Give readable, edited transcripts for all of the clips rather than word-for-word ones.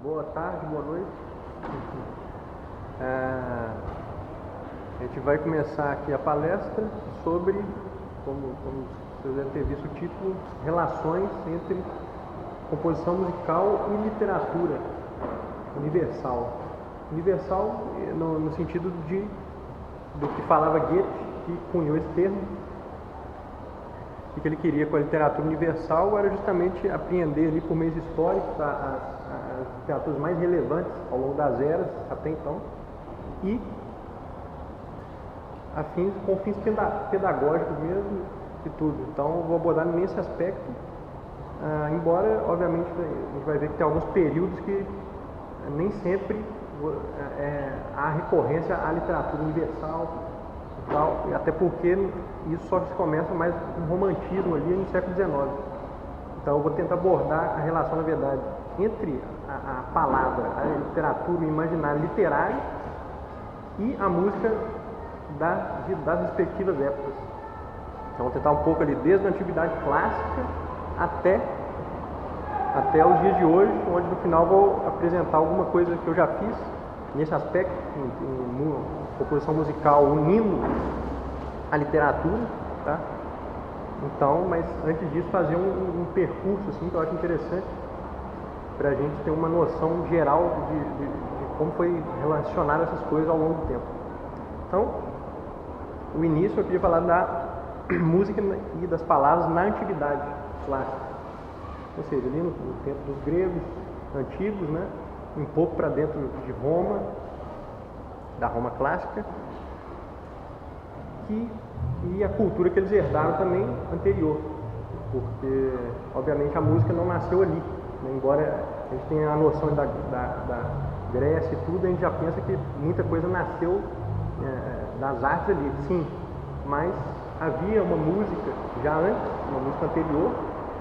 Boa tarde, boa noite. A gente vai começar aqui a palestra sobre, como vocês devem ter visto o título, relações entre composição musical e literatura universal. Universal no sentido do que falava Goethe, que cunhou esse termo. O que ele queria com a literatura universal era justamente apreender ali por meios históricos as literaturas mais relevantes ao longo das eras até então e com fins pedagógicos mesmo e tudo. Então eu vou abordar nesse aspecto, embora obviamente a gente vai ver que tem alguns períodos que nem sempre há recorrência à literatura universal e tal, até porque isso só se começa mais com romantismo ali no século XIX. Então eu vou tentar abordar a relação, na verdade, entre a palavra, a literatura, o imaginário literário e a música das respectivas épocas. Então vou tentar um pouco ali desde a antiguidade clássica até os dias de hoje, onde no final vou apresentar alguma coisa que eu já fiz nesse aspecto, em composição musical, unindo a literatura, tá? Então, mas antes disso fazer um percurso assim, que eu acho interessante para a gente ter uma noção geral de como foi relacionar essas coisas ao longo do tempo. Então, o início eu queria falar da música e das palavras na antiguidade clássica, ou seja, ali no tempo dos gregos antigos, né? Um pouco para dentro de Roma, da Roma clássica, e a cultura que eles herdaram também anterior, porque obviamente a música não nasceu ali, né? Embora a gente tenha a noção da Grécia e tudo, a gente já pensa que muita coisa nasceu das artes ali, sim, mas havia uma música já antes, uma música anterior,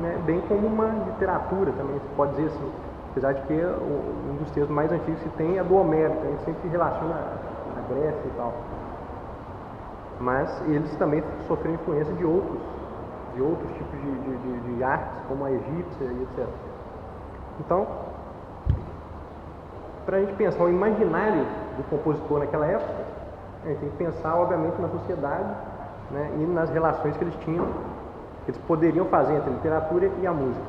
né? Bem como uma literatura também, se pode dizer assim, apesar de que um dos textos mais antigos que tem é do Homero, então a gente sempre relaciona a Grécia e tal. Mas eles também sofreram influência de outros tipos de artes, como a egípcia e etc. Então, para a gente pensar o imaginário do compositor naquela época, a gente tem que pensar, obviamente, na sociedade, né, e nas relações que eles tinham, que eles poderiam fazer entre a literatura e a música.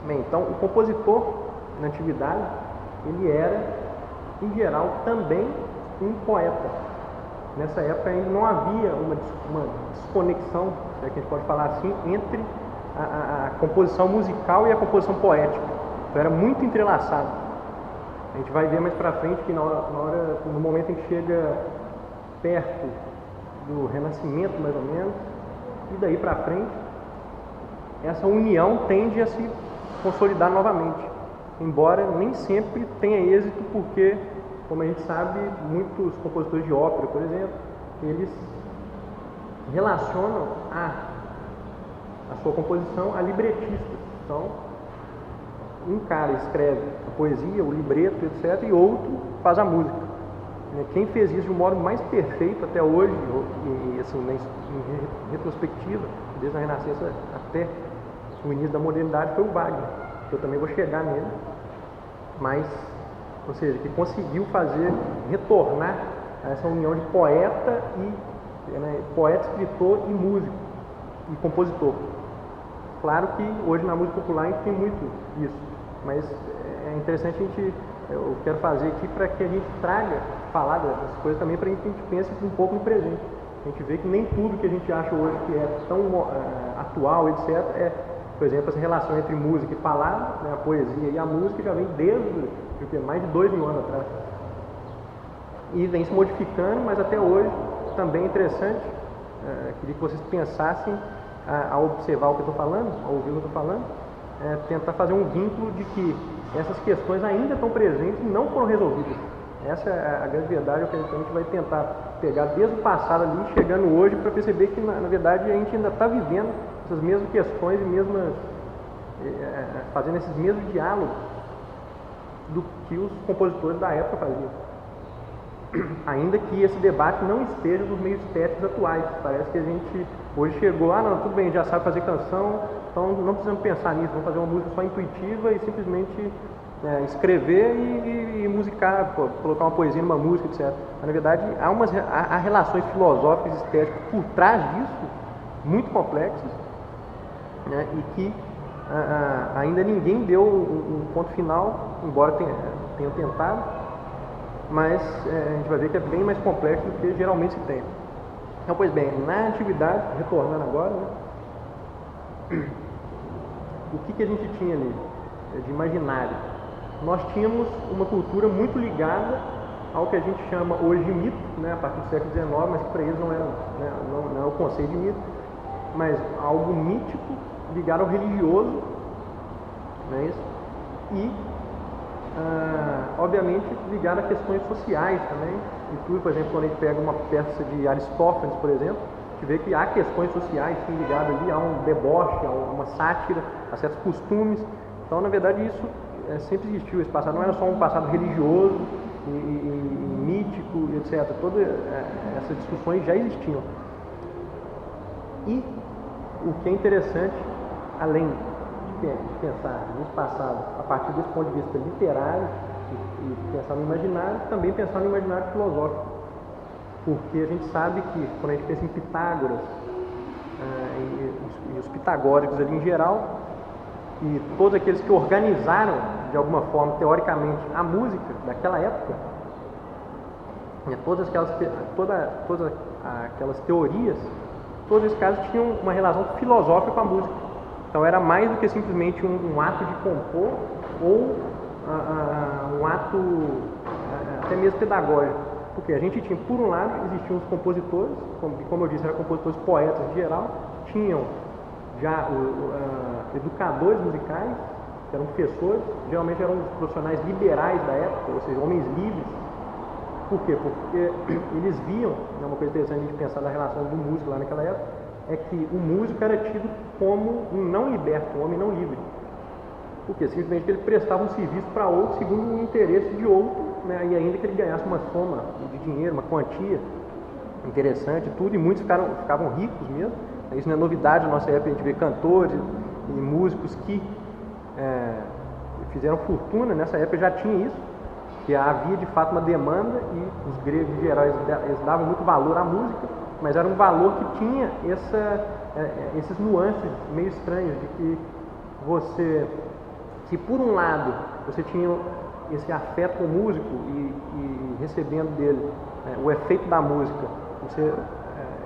Bem, então, o compositor, na antiguidade, ele era, em geral, também um poeta. Nessa época ainda não havia uma desconexão, se é que a gente pode falar assim, entre a composição musical e a composição poética. Então era muito entrelaçado. A gente vai ver mais pra frente que no momento em que chega perto do Renascimento, mais ou menos, e daí pra frente, essa união tende a se consolidar novamente. Embora nem sempre tenha êxito, porque, como a gente sabe, muitos compositores de ópera, por exemplo, eles relacionam a sua composição a libretistas. Então, um cara escreve a poesia, o libreto, etc., e outro faz a música. Quem fez isso de um modo mais perfeito até hoje, e assim, em retrospectiva, desde a Renascença até o início da modernidade, foi o Wagner, que eu também vou chegar nele, mas, ou seja, que conseguiu retornar a essa união de poeta, escritor e músico e compositor. Claro que hoje na música popular a gente tem muito isso, mas é interessante eu quero fazer aqui para que a gente falar dessas coisas também, para que a gente pense um pouco no presente. A gente vê que nem tudo que a gente acha hoje que é tão atual, etc., por exemplo, essa relação entre música e palavra, né, a poesia e a música já vem desde mais de 2.000 anos atrás. E vem se modificando, mas até hoje também é interessante. Queria que vocês pensassem, ao observar o que eu estou falando, ao ouvir o que eu estou falando, tentar fazer um vínculo de que essas questões ainda estão presentes e não foram resolvidas. Essa é a grande verdade, o que a gente vai tentar pegar desde o passado ali, chegando hoje, para perceber que, na verdade, a gente ainda está vivendo essas mesmas questões e fazendo esses mesmos diálogos do que os compositores da época faziam. Ainda que esse debate não esteja nos meios estéticos atuais. Parece que a gente hoje chegou, não, tudo bem, já sabe fazer canção, então não precisamos pensar nisso, vamos fazer uma música só intuitiva e simplesmente escrever e musicar, colocar uma poesia numa música, etc. Mas, na verdade, há relações filosóficas e estéticas por trás disso, muito complexas, né, e que ainda ninguém deu um ponto final, embora tenha tentado, mas a gente vai ver que é bem mais complexo do que geralmente se tem. Então, pois bem, na antiguidade, retornando agora, né, o que a gente tinha ali de imaginário? Nós tínhamos uma cultura muito ligada ao que a gente chama hoje de mito, né, a partir do século XIX, mas que para eles não era, né, não é o conceito de mito, mas algo mítico ligado ao religioso, não é isso? E, obviamente, ligado a questões sociais também. E tudo, por exemplo, quando a gente pega uma peça de Aristófanes, por exemplo, a gente vê que há questões sociais sim, ligadas ali a um deboche, a uma sátira, a certos costumes. Então, na verdade, isso sempre existiu, esse passado. Não era só um passado religioso e mítico, etc. Todas essas discussões já existiam. E o que é interessante, além de pensar nesse passado a partir desse ponto de vista literário e pensar no imaginário, também pensar no imaginário filosófico. Porque a gente sabe que, quando a gente pensa em Pitágoras e os pitagóricos ali em geral, e todos aqueles que organizaram, de alguma forma, teoricamente, a música daquela época, né, todas aquelas teorias, todos esses casos tinham uma relação filosófica com a música. Então era mais do que simplesmente um ato de compor ou um ato até mesmo pedagógico. Porque a gente tinha, por um lado, existiam os compositores, como eu disse, eram compositores poetas em geral, tinham já educadores musicais, que eram professores, geralmente eram os profissionais liberais da época, ou seja, homens livres. Por quê? Porque eles viam, uma coisa interessante de pensar na relação do músico lá naquela época, é que o músico era tido como um não liberto, um homem não livre. Por quê? Simplesmente ele prestava um serviço para outro segundo o interesse de outro, né, e ainda que ele ganhasse uma soma de dinheiro, uma quantia interessante, tudo, e muitos ficavam ricos mesmo. Isso não é novidade na nossa época, a gente vê cantores e músicos que fizeram fortuna, nessa época já tinha isso, que havia de fato uma demanda e os gregos em geral eles davam muito valor à música, mas era um valor que tinha esses nuances meio estranhos, de que você, se por um lado você tinha esse afeto com o músico e recebendo dele o efeito da música,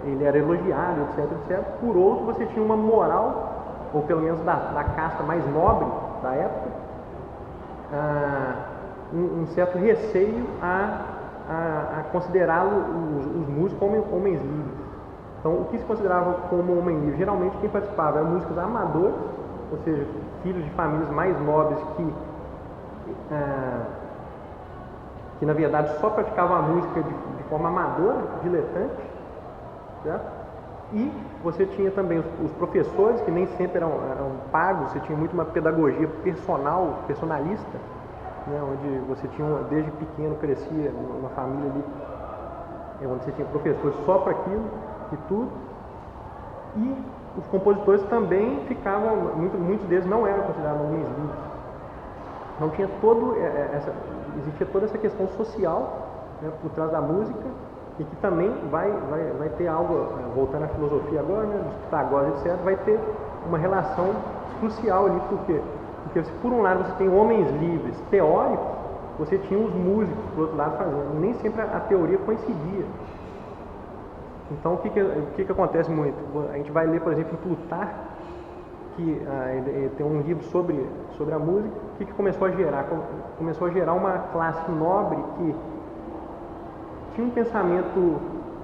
ele era elogiado, etc, etc. Por outro, você tinha uma moral, ou pelo menos da casta mais nobre da época, um certo receio a considerá-lo, os músicos, como homens livres. Então, o que se considerava como homem livre? Geralmente, quem participava eram músicos amadores, ou seja, filhos de famílias mais nobres que na verdade só praticavam a música de forma amadora, diletante, certo? E você tinha também os professores, que nem sempre eram pagos, você tinha muito uma pedagogia personalista, né, onde você tinha, desde pequeno, crescia numa família ali, onde você tinha professores só para aquilo e tudo. E os compositores também ficavam, muitos deles não eram considerados homens livres. Não tinha existia toda essa questão social, né, por trás da música, e que também vai ter algo, voltando à filosofia agora, né, dos Pitágoras, etc., vai ter uma relação crucial ali. Por quê? Porque se por um lado você tem homens livres teóricos, você tinha os músicos, por outro lado, fazendo. E nem sempre a teoria coincidia. Então, o que acontece muito? A gente vai ler, por exemplo, em Plutarco, que ele tem um livro sobre a música. O que começou a gerar? Começou a gerar uma classe nobre que tinha um pensamento,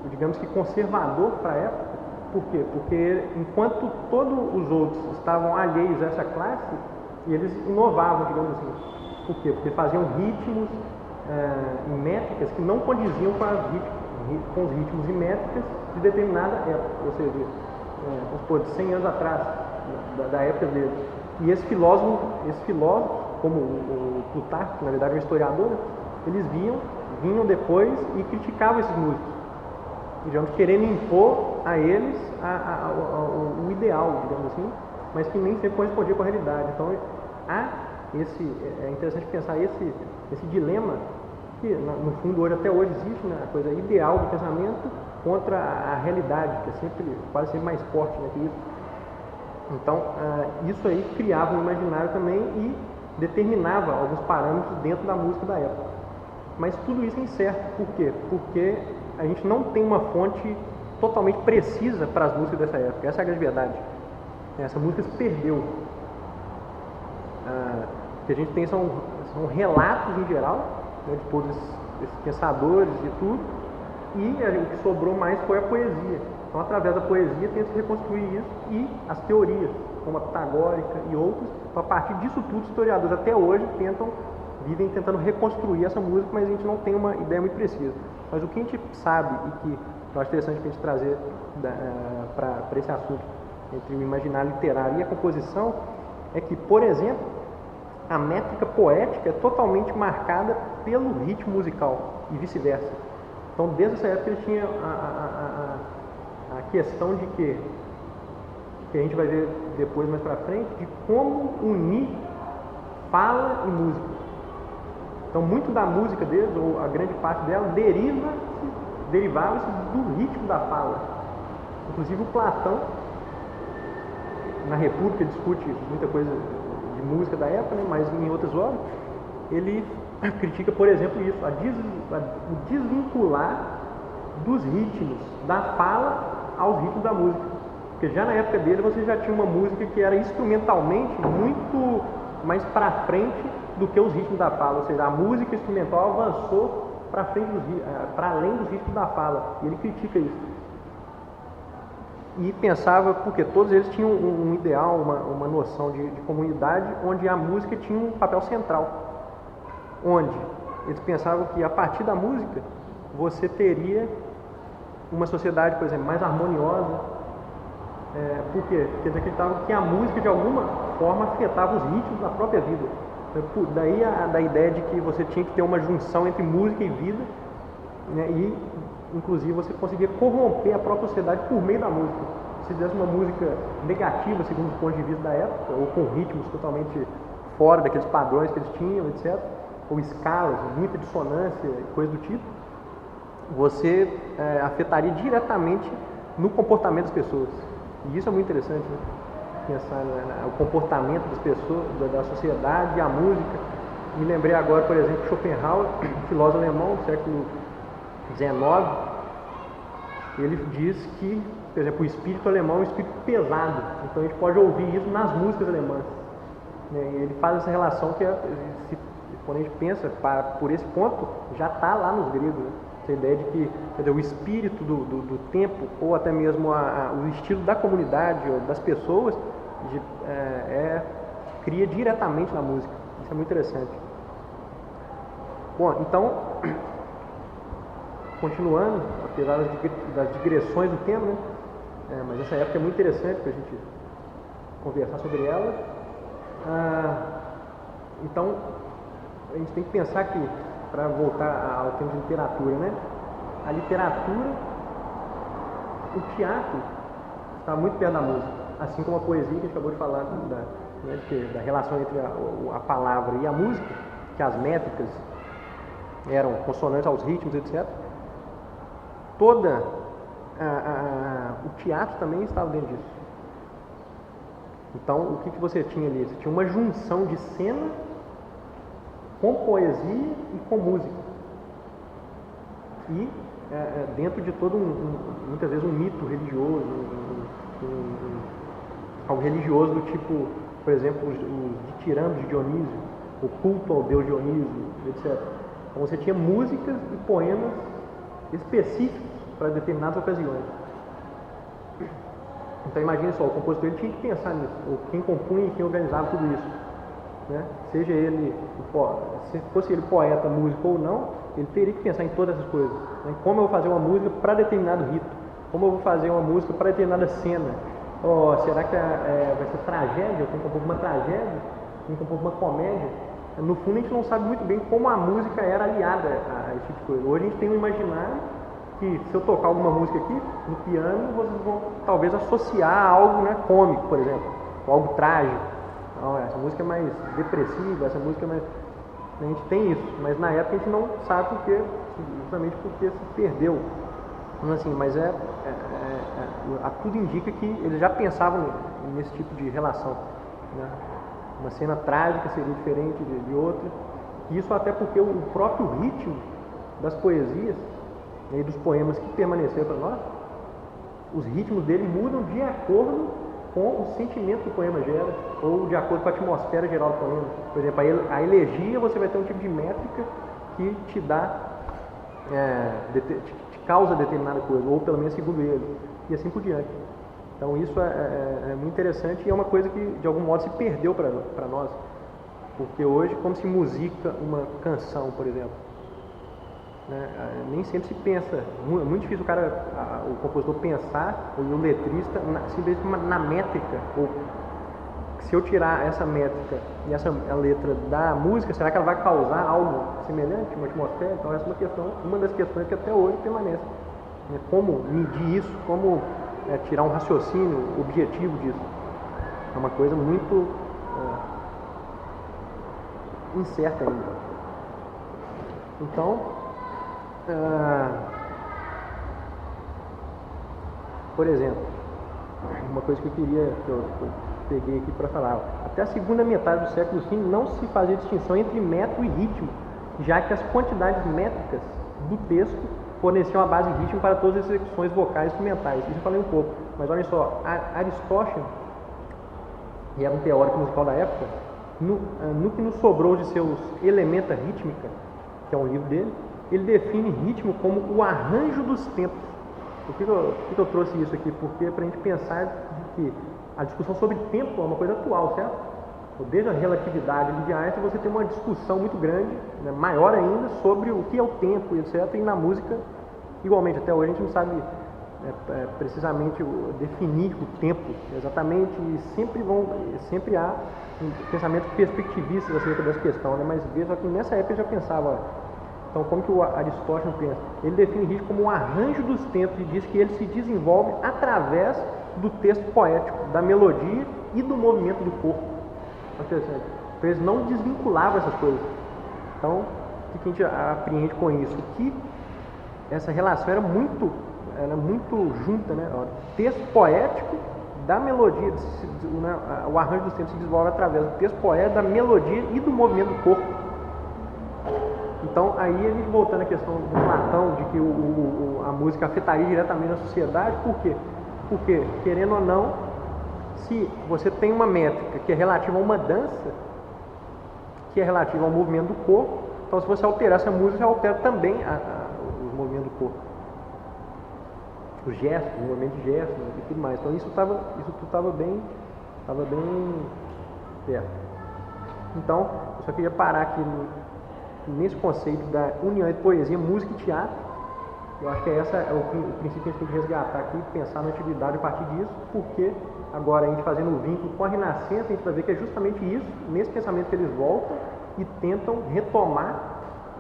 digamos que conservador para a época. Por quê? Porque enquanto todos os outros estavam alheios a essa classe, eles inovavam, digamos assim. Por quê? Porque faziam ritmos e métricas que não condiziam com os ritmos e métricas de determinada época, ou seja, vamos supor, de 100 anos atrás, da época dele. E esse filósofo, como o Plutarco, que na verdade é um historiador, eles vinham depois e criticavam esses músicos, digamos, querendo impor a eles o ideal, digamos assim, mas que nem sempre correspondia com a realidade. Então, há é interessante pensar esse dilema que no fundo hoje, até hoje existe, né, a coisa ideal do pensamento contra a realidade, que é sempre, quase sempre mais forte, né, que isso. Então, isso aí criava um imaginário também e determinava alguns parâmetros dentro da música da época. Mas tudo isso é incerto. Por quê? Porque a gente não tem uma fonte totalmente precisa para as músicas dessa época. Essa é a grande verdade. Essa música se perdeu. O que a gente tem são relatos em geral, né, de todos esses pensadores e tudo, e o que sobrou mais foi a poesia. Então, através da poesia, tenta-se reconstruir isso e as teorias, como a pitagórica e outras. Então, a partir disso tudo, os historiadores até hoje vivem tentando reconstruir essa música, mas a gente não tem uma ideia muito precisa. Mas o que a gente sabe e que eu acho interessante a gente trazer para esse assunto entre o imaginário literário e a composição é que, por exemplo, a métrica poética é totalmente marcada pelo ritmo musical e vice-versa. Então, desde essa época, ele tinha a questão de que a gente vai ver depois, mais para frente, de como unir fala e música. Então, muito da música deles, ou a grande parte dela, derivava-se do ritmo da fala. Inclusive, o Platão, na República, discute muita coisa de música da época, né, mas em outras obras, ele critica, por exemplo, isso, o desvincular dos ritmos da fala aos ritmos da música. Porque já na época dele você já tinha uma música que era instrumentalmente muito mais para frente do que os ritmos da fala, ou seja, a música instrumental avançou para além dos ritmos da fala, e ele critica isso. E pensava, porque todos eles tinham um ideal, uma noção de comunidade, onde a música tinha um papel central, onde eles pensavam que a partir da música você teria uma sociedade, por exemplo, mais harmoniosa. Por quê? Porque eles acreditavam que a música de alguma forma afetava os ritmos da própria vida. Daí da ideia de que você tinha que ter uma junção entre música e vida, né, e inclusive você conseguia corromper a própria sociedade por meio da música. Se fizesse uma música negativa, segundo os pontos de vista da época, ou com ritmos totalmente fora daqueles padrões que eles tinham, etc., ou escalas, muita dissonância, coisa do tipo, você afetaria diretamente no comportamento das pessoas. E isso é muito interessante, né? Pensar no comportamento das pessoas, da sociedade e a música. Me lembrei agora, por exemplo, de Schopenhauer, filósofo alemão do século XIX. Ele diz que, por exemplo, o espírito alemão é um espírito pesado. Então a gente pode ouvir isso nas músicas alemãs. Ele faz essa relação que, quando a gente pensa por esse ponto, já está lá nos gregos, né? Essa ideia de que, quer dizer, o espírito do tempo, ou até mesmo o estilo da comunidade ou das pessoas, cria diretamente na música. Isso é muito interessante. Bom, então, continuando, apesar das digressões do tema, né? Mas essa época é muito interessante para a gente conversar sobre ela. Então, a gente tem que pensar que, para voltar ao tema de literatura, né? A literatura, o teatro, está muito perto da música, assim como a poesia que a gente acabou de falar, da relação entre a palavra e a música, que as métricas eram consonantes aos ritmos, etc. O teatro também estava dentro disso. Então, o que você tinha ali? Você tinha uma junção de cena com poesia e com música. E dentro de todo muitas vezes um mito religioso, algo religioso do tipo, por exemplo, os ditiranos de Dionísio, o culto ao deus Dionísio, etc. Então você tinha músicas e poemas específicos para determinadas ocasiões. Então imagine só, o compositor ele tinha que pensar nisso, ou quem compunha e quem organizava tudo isso, né? Seja ele, se fosse ele poeta, músico ou não, ele teria que pensar em todas essas coisas, né? Como eu vou fazer uma música para determinado rito, como eu vou fazer uma música para determinada cena, será que vai ser tragédia, eu tenho que compor uma tragédia, eu tenho que compor uma comédia. No fundo a gente não sabe muito bem como a música era aliada a esse tipo de coisa. Hoje a gente tem um imaginário que, se eu tocar alguma música aqui no piano, vocês vão talvez associar a algo, né, cômico, por exemplo, ou algo trágico. Não, essa música é mais depressiva, essa música é mais... A gente tem isso, mas na época a gente não sabe por quê, justamente porque se perdeu. Assim, mas tudo indica que eles já pensavam nesse tipo de relação, né? Uma cena trágica seria diferente de outra. Isso até porque o próprio ritmo das poesias e dos poemas que permaneceram para nós, os ritmos dele mudam de acordo com o sentimento que o poema gera, ou de acordo com a atmosfera geral do poema. Por exemplo, a elegia, você vai ter um tipo de métrica que te dá, te causa determinada coisa, ou pelo menos segundo ele, e assim por diante. Então isso é muito interessante e é uma coisa que de algum modo se perdeu para nós, porque hoje, como se musica uma canção, por exemplo, né? Nem sempre se pensa, é muito difícil o compositor pensar, ou o letrista, simplesmente na métrica, ou se eu tirar essa métrica e a letra da música, será que ela vai causar algo semelhante, uma atmosfera? Então essa é uma das questões que até hoje permanece, né? Como medir isso, como tirar um raciocínio objetivo disso, é uma coisa muito incerta ainda. Então, por exemplo, uma coisa que eu peguei aqui para falar, até a segunda metade do século V não se fazia distinção entre metro e ritmo, já que as quantidades métricas do texto forneciam a base rítmica para todas as execuções vocais e instrumentais. Isso eu falei um pouco, mas olhem só, Aristóteles, que era um teórico musical da época, no que nos sobrou de seus Elementa Rítmica, que é um livro dele, ele define ritmo como o arranjo dos tempos. Por que eu trouxe isso aqui? Porque para a gente pensar que a discussão sobre tempo é uma coisa atual, certo? Desde a relatividade de Einstein você tem uma discussão muito grande, né, maior ainda, sobre o que é o tempo, etc. E na música, igualmente, até hoje a gente não sabe precisamente definir o tempo exatamente, e sempre há um pensamento perspectivista acerca dessa questão, né? Mas veja que nessa época ele já pensava. Então, como que o Aristóteles pensa? Ele define o ritmo como um arranjo dos tempos e diz que ele se desenvolve através do texto poético, da melodia e do movimento do corpo. Interessante. Então, eles não desvinculavam essas coisas. Então, o que a gente apreende com isso? Que essa relação era muito junta, né? O texto poético da melodia, o arranjo dos tempos se desenvolve através do texto poético, da melodia e do movimento do corpo. Então, aí a gente voltando à questão do Platão, de que a música afetaria diretamente a sociedade, por quê? Porque, querendo ou não, se você tem uma métrica que é relativa a uma dança, que é relativa ao movimento do corpo, então se você alterar essa música, você altera também o movimento do corpo. Os gestos, o movimento de gestos e tudo mais. Então isso tudo estava bem perto. Então, eu só queria parar aqui nesse conceito da união entre poesia, música e teatro. Eu acho que esse é o princípio que a gente tem que resgatar aqui, pensar na atividade a partir disso, porque agora a gente fazendo o vínculo com a Renascença, a gente vai ver que é justamente isso, nesse pensamento que eles voltam e tentam retomar,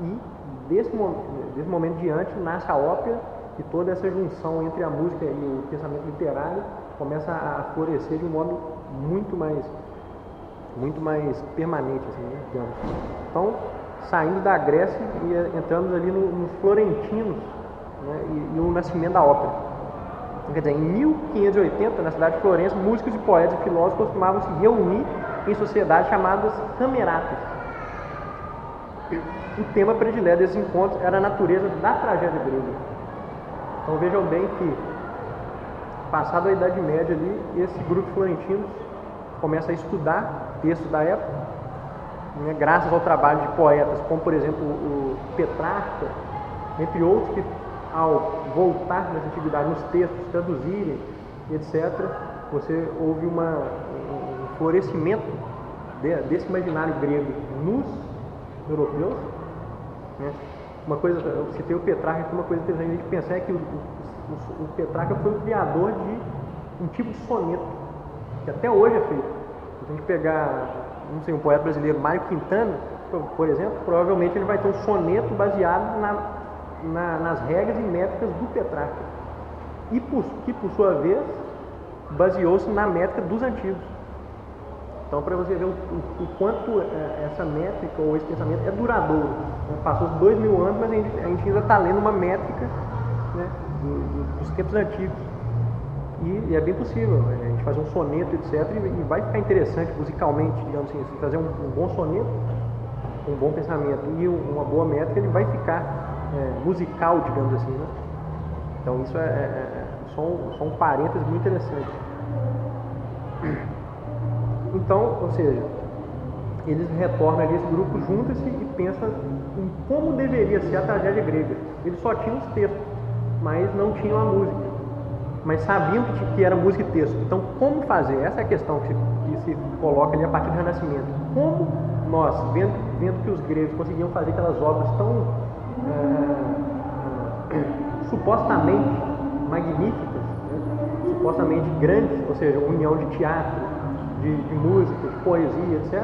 e desse momento diante nasce a ópera, e toda essa junção entre a música e o pensamento literário começa a florescer de um modo muito mais permanente, assim, né, digamos. Então, saindo da Grécia e entrando ali nos florentinos, né, e o nascimento da ópera. Quer dizer, em 1580, na cidade de Florença, músicos e poetas e filósofos costumavam se reunir em sociedades chamadas cameratas. O tema predileto desses encontros era a natureza da tragédia grega. Então vejam bem que, passada a Idade Média ali, esse grupo de florentinos começa a estudar textos da época, né, graças ao trabalho de poetas, como por exemplo o Petrarca, entre outros, que ao voltar nessa antiguidade nos textos, traduzirem, etc., você houve um florescimento desse imaginário grego nos europeus, né? Uma coisa, eu citei o Petrarca, que uma coisa interessante a gente pensar é que o Petrarca foi o criador de um tipo de soneto, que até hoje é feito. Se a gente pegar, não sei, um poeta brasileiro, Mário Quintana, por exemplo, provavelmente ele vai ter um soneto baseado nas regras e métricas do Petrarca, que por sua vez baseou-se na métrica dos antigos. Então, para você ver o quanto essa métrica ou esse pensamento é duradouro. Né? Passou 2000 anos, mas a gente ainda está lendo uma métrica, né, dos tempos antigos. E é bem possível a gente fazer um soneto, etc. E vai ficar interessante musicalmente, digamos assim, se fazer um bom soneto, um bom pensamento e uma boa métrica, ele vai ficar musical, digamos assim, né? Então isso só um parênteses muito interessante. Então, ou seja, eles retornam ali, esse grupo junta-se e pensa em como deveria ser a tragédia grega. Eles só tinham os textos, mas não tinham a música. Mas sabiam que era música e texto. Então, como fazer? Essa é a questão que se coloca ali a partir do Renascimento. Como nós, vendo que os gregos conseguiam fazer aquelas obras tão supostamente magníficas, né? Supostamente grandes, ou seja, união de teatro, de música, de poesia, etc.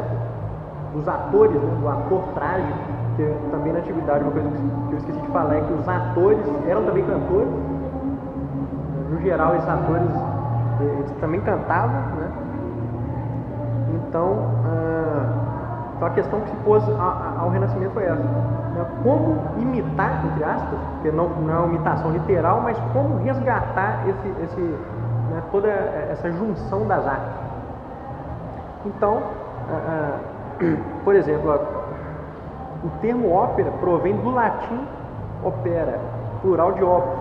Dos atores, né? Do ator trágico, que também na antiguidade, uma coisa que eu esqueci de falar, é que os atores eram também cantores. No geral, esses atores eles também cantavam, né? Então a questão que se pôs ao Renascimento foi essa, né? Como imitar, entre aspas, porque não é uma imitação literal, mas como resgatar né, toda essa junção das artes. Então, por exemplo, o termo ópera provém do latim opera, plural de opus,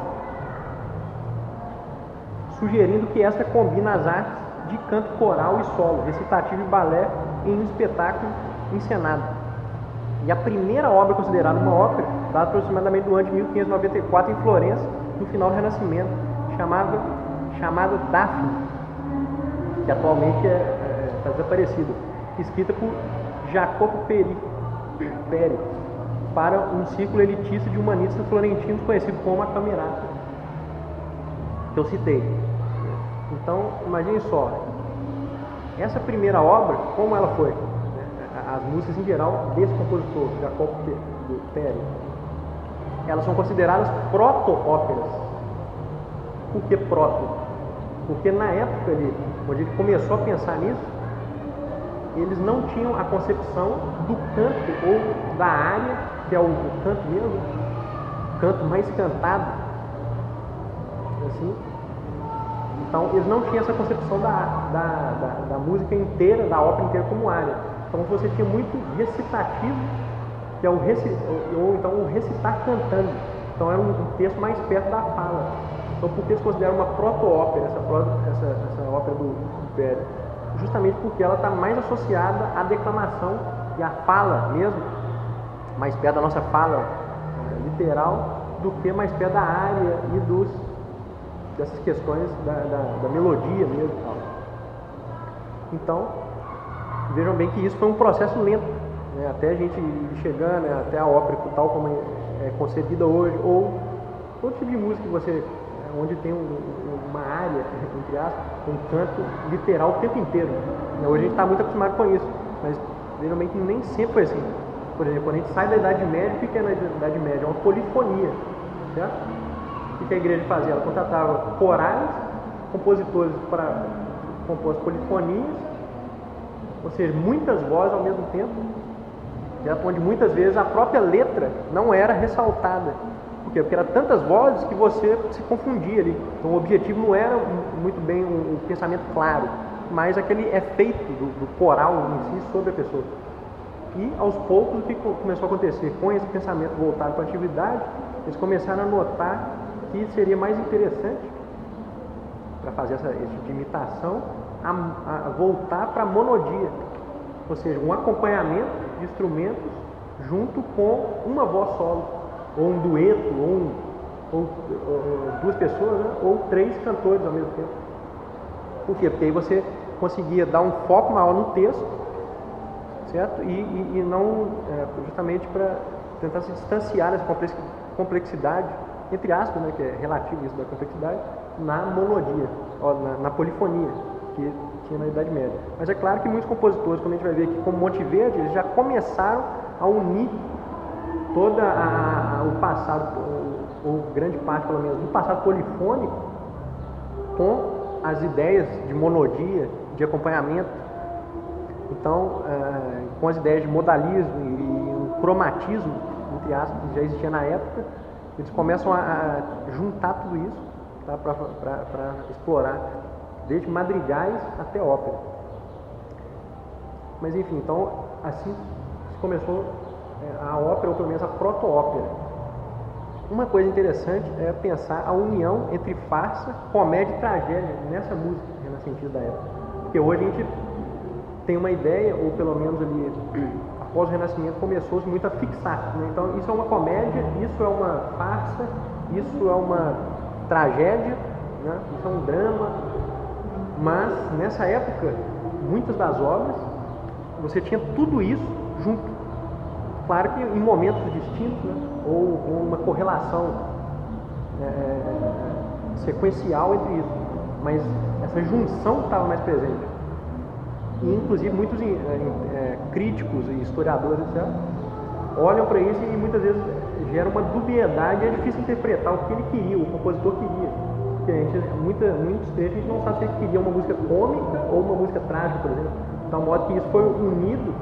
sugerindo que esta combina as artes de canto coral e solo, recitativo e balé em um espetáculo encenado. E a primeira obra considerada uma ópera data aproximadamente do ano de 1594 em Florença, no final do Renascimento, chamada Daphne, que atualmente está desaparecida, escrita por Jacopo Peri, para um círculo elitista de humanistas florentinos conhecido como a Camerata, que eu citei. Então, imagine só, essa primeira obra, como ela foi? As músicas em geral desse compositor, Jacopo Peri, elas são consideradas proto-óperas. Por que proto? Porque na época ali, onde ele começou a pensar nisso, eles não tinham a concepção do canto ou da área, que é o canto mesmo, o canto mais cantado, assim. Então, eles não tinham essa concepção da música inteira, da ópera inteira como área. Então, você tinha muito recitativo, que é ou então o recitar cantando. Então, era um texto mais perto da fala. Então, por que eles consideram uma proto-ópera, essa ópera do Peri? Justamente porque ela está mais associada à declamação e à fala mesmo, mais perto da nossa fala literal, do que mais perto da área e dessas questões da melodia mesmo. Então, vejam bem que isso foi um processo lento, né? Até a gente ir chegando, né? Até a ópera tal como é concebida hoje, ou todo tipo de música que você, onde tem uma área, entre aspas, um canto literal o tempo inteiro. Hoje a gente está muito acostumado com isso, mas vejam bem que nem sempre foi assim. Por exemplo, quando a gente sai da Idade Média, o que é na Idade Média? É uma polifonia, certo? O que a igreja fazia? Ela contratava corais, compositores para compor as polifonias, ou seja, muitas vozes ao mesmo tempo, onde muitas vezes a própria letra não era ressaltada. Por quê? Porque eram tantas vozes que você se confundia ali. Então o objetivo não era muito bem um pensamento claro, mas aquele efeito do coral em si sobre a pessoa. E aos poucos o que começou a acontecer? Com esse pensamento voltado para a atividade, eles começaram a notar que seria mais interessante, para fazer esse tipo de imitação, a voltar para a monodia, ou seja, um acompanhamento de instrumentos junto com uma voz solo, ou um dueto, ou duas pessoas, né? Ou três cantores ao mesmo tempo. Por quê? Porque aí você conseguia dar um foco maior no texto, certo? E não, justamente para tentar se distanciar dessa complexidade, entre aspas, né, que é relativo isso da complexidade, na monodia, na polifonia, que tinha na Idade Média. Mas é claro que muitos compositores, como a gente vai ver aqui, como Monteverde, eles já começaram a unir todo o passado, ou grande parte pelo menos, do passado polifônico com as ideias de monodia, de acompanhamento. Então, com as ideias de modalismo e um cromatismo, entre aspas, que já existia na época, eles começam a juntar tudo isso, tá, para explorar desde madrigais até ópera. Mas enfim, então assim começou a ópera, ou pelo menos a proto-ópera. Uma coisa interessante é pensar a união entre farsa, comédia e tragédia nessa música renascentista da época. Porque hoje a gente tem uma ideia, ou pelo menos ali após o Renascimento começou-se muito a fixar, né? Então isso é uma comédia, isso é uma farsa, isso é uma tragédia, né? Isso é um drama. Mas nessa época, muitas das obras, você tinha tudo isso junto. Claro que em momentos distintos, né? Ou com uma correlação sequencial entre isso. Mas essa junção estava mais presente. E inclusive muitos críticos e historiadores, etc., olham para isso e muitas vezes gera uma dubiedade, é difícil interpretar o que ele queria, o compositor queria. Porque muitos trechos a gente não sabe se ele queria uma música cômica ou uma música trágica, por exemplo. De tal modo que isso foi unido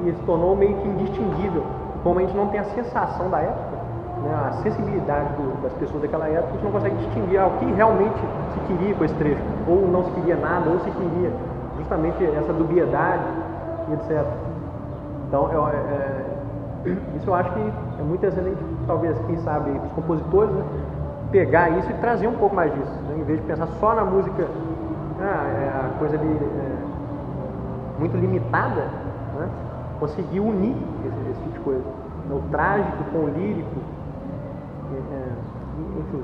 e se tornou meio que indistinguível. Como a gente não tem a sensação da época, né, a sensibilidade das pessoas daquela época, a gente não consegue distinguir o que realmente se queria com esse trecho. Ou não se queria nada, ou se queria justamente essa dubiedade e etc. Então, isso eu acho que é muito excelente, talvez, quem sabe, os compositores, né, pegar isso e trazer um pouco mais disso, né, em vez de pensar só na música, a coisa ali muito limitada, né, conseguir unir esse tipo de coisa, o trágico com o lírico, enfim.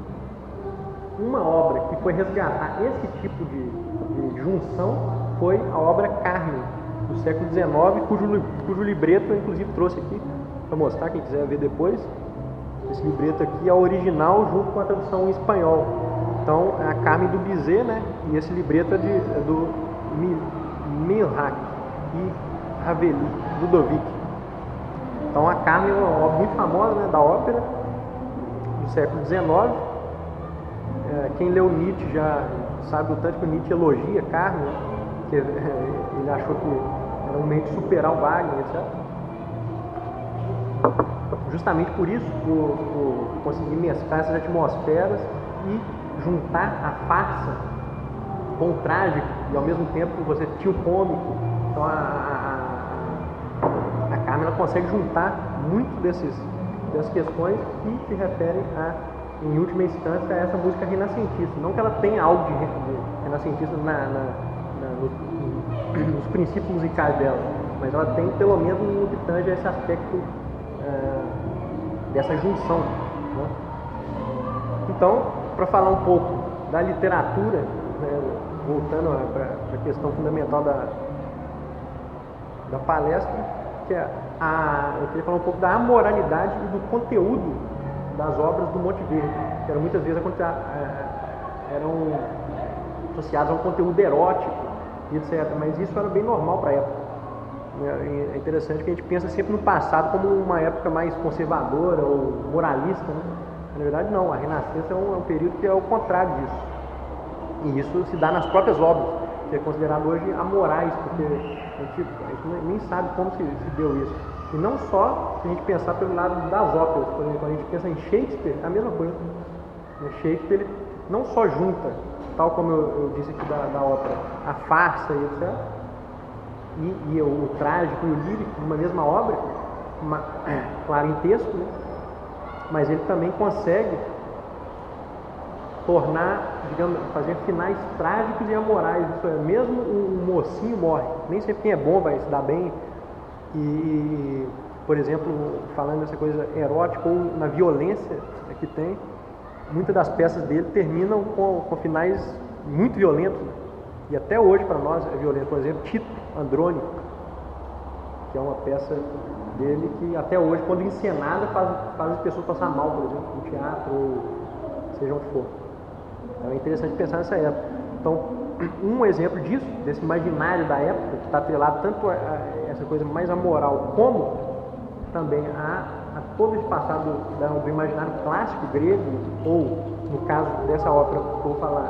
Uma obra que foi resgatar esse tipo de junção foi a obra Carmen, do século XIX, cujo libreto eu inclusive trouxe aqui para mostrar, quem quiser ver depois. Esse libreto aqui é original junto com a tradução em espanhol. Então, é a Carmen do Bizet, né? E esse libreto é do Milhac e Ravelli, Ludovic. Então, a Carmen é uma obra muito famosa, né, da ópera do século XIX. Quem leu Nietzsche já sabe o tanto que o Nietzsche elogia Carmen, né? Que ele achou que era um meio de superar o Wagner, etc. Justamente por isso, por conseguir mesclar essas atmosferas e juntar a farsa com o trágico, e ao mesmo tempo você tinha o cômico. Então a Carmen ela consegue juntar muito dessas questões que se referem em última instância, a essa música renascentista. Não que ela tenha algo de renascentista nos princípios musicais dela, mas ela tem pelo menos no que tange esse aspecto dessa junção, né? Então, para falar um pouco da literatura, né, voltando para a questão fundamental da palestra, que eu queria falar um pouco da amoralidade e do conteúdo das obras do Monte Verde, que eram muitas vezes eram associadas a um conteúdo erótico e etc. Mas isso era bem normal para a época. É interessante que a gente pensa sempre no passado como uma época mais conservadora ou moralista, né? Na verdade não, a Renascença é um período que é o contrário disso. E isso se dá nas próprias obras, que é considerado hoje amorais, porque a gente nem sabe como se deu isso. E não só se a gente pensar pelo lado das óperas, por exemplo, quando a gente pensa em Shakespeare, é a mesma coisa. Shakespeare ele não só junta, tal como eu disse aqui da ópera, a farsa e etc., e o trágico e o lírico numa mesma obra, claro, em texto, né? Mas ele também consegue tornar, digamos, fazer finais trágicos e amorais. Isso é, mesmo um mocinho morre, nem sempre quem é bom vai se dar bem. E, por exemplo, falando dessa coisa erótica ou na violência que tem, muitas das peças dele terminam com finais muito violentos, né? E até hoje para nós é violento. Por exemplo, Tito Andrônico, que é uma peça dele que até hoje, quando encenada, faz as pessoas passar mal, por exemplo, no teatro ou seja onde for. Então é interessante pensar nessa época. Então, um exemplo disso, desse imaginário da época, que está atrelado tanto a essa coisa mais amoral, como também a todo esse passado do imaginário clássico grego, ou, no caso dessa ópera que eu vou falar,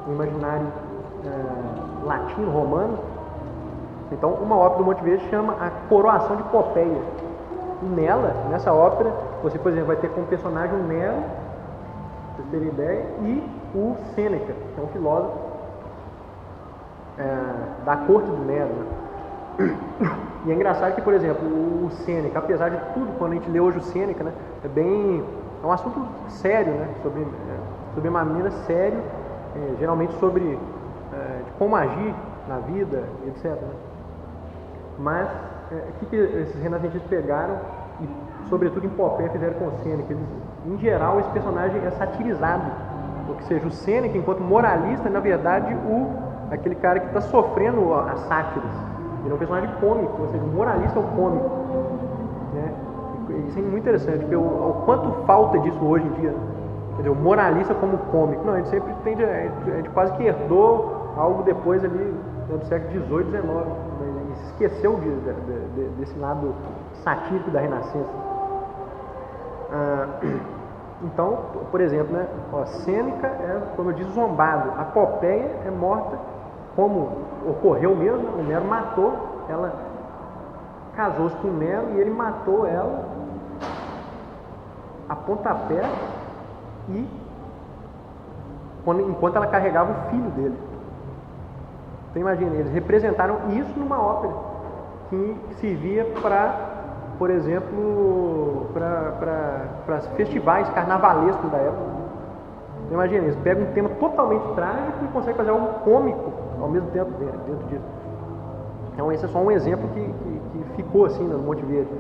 o imaginário latino-romano, Então, uma ópera do Monteverdi chama A Coroação de Popeia. E nessa ópera, você, por exemplo, vai ter como personagem o Nero, pra vocês terem ideia, e o Sêneca, que é um filósofo da corte do Nero. Né? E é engraçado que, por exemplo, o Sêneca, apesar de tudo, quando a gente lê hoje o Sêneca, né, é um assunto sério, né, sobre uma maneira sério, geralmente sobre de como agir na vida, etc. Né? Mas o que esses renascentistas pegaram e, sobretudo em Popeia, fizeram com o Sêneca? Em geral, esse personagem é satirizado, ou seja, o Sêneca, enquanto moralista, é, na verdade, aquele cara que está sofrendo as sátiras. Ele é um personagem cômico, ou seja, o moralista é o cômico. Né? Isso é muito interessante, porque o quanto falta disso hoje em dia. Quer dizer, o moralista como cômico. Não, a gente sempre tende, a gente quase que herdou algo depois ali, né, do século XVIII, XIX. E se esqueceu desse lado satírico da Renascença. Então, por exemplo, né, Sêneca é, como eu disse, zombado. A Popeia é morta como ocorreu mesmo. O Nero matou, ela casou-se com o Nero e ele matou ela a pontapé enquanto ela carregava o filho dele. Então imagina, eles representaram isso numa ópera que servia para, por exemplo, para festivais carnavalescos da época. Então, imagina, eles pegam um tema totalmente trágico e conseguem fazer algo cômico ao mesmo tempo dentro disso. Então esse é só um exemplo que ficou assim no Monteverdi.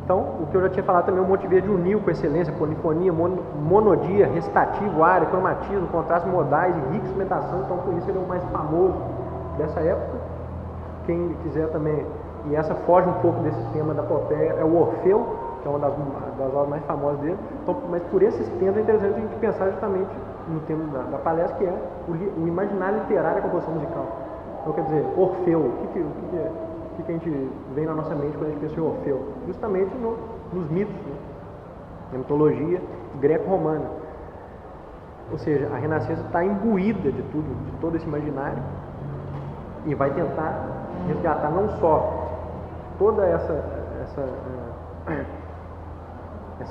Então, o que eu já tinha falado também, o Monteverdi uniu com excelência polifonia, monodia, recitativo, área, cromatismo, contrastes modais e rica instrumentação. Então, por isso ele é o mais famoso dessa época. Quem quiser também, e essa foge um pouco desse tema da Popeia, é o Orfeu, que é uma das obras mais famosas dele. Então, mas por esses temas é interessante a gente pensar justamente no tema da palestra, que é o imaginário literário da composição musical. Então, quer dizer, Orfeu, o que a gente vem na nossa mente quando a gente pensa em Orfeu? Justamente nos mitos, né? Na mitologia greco-romana. Ou seja, a Renascença está imbuída de todo esse imaginário e vai tentar resgatar não só toda essa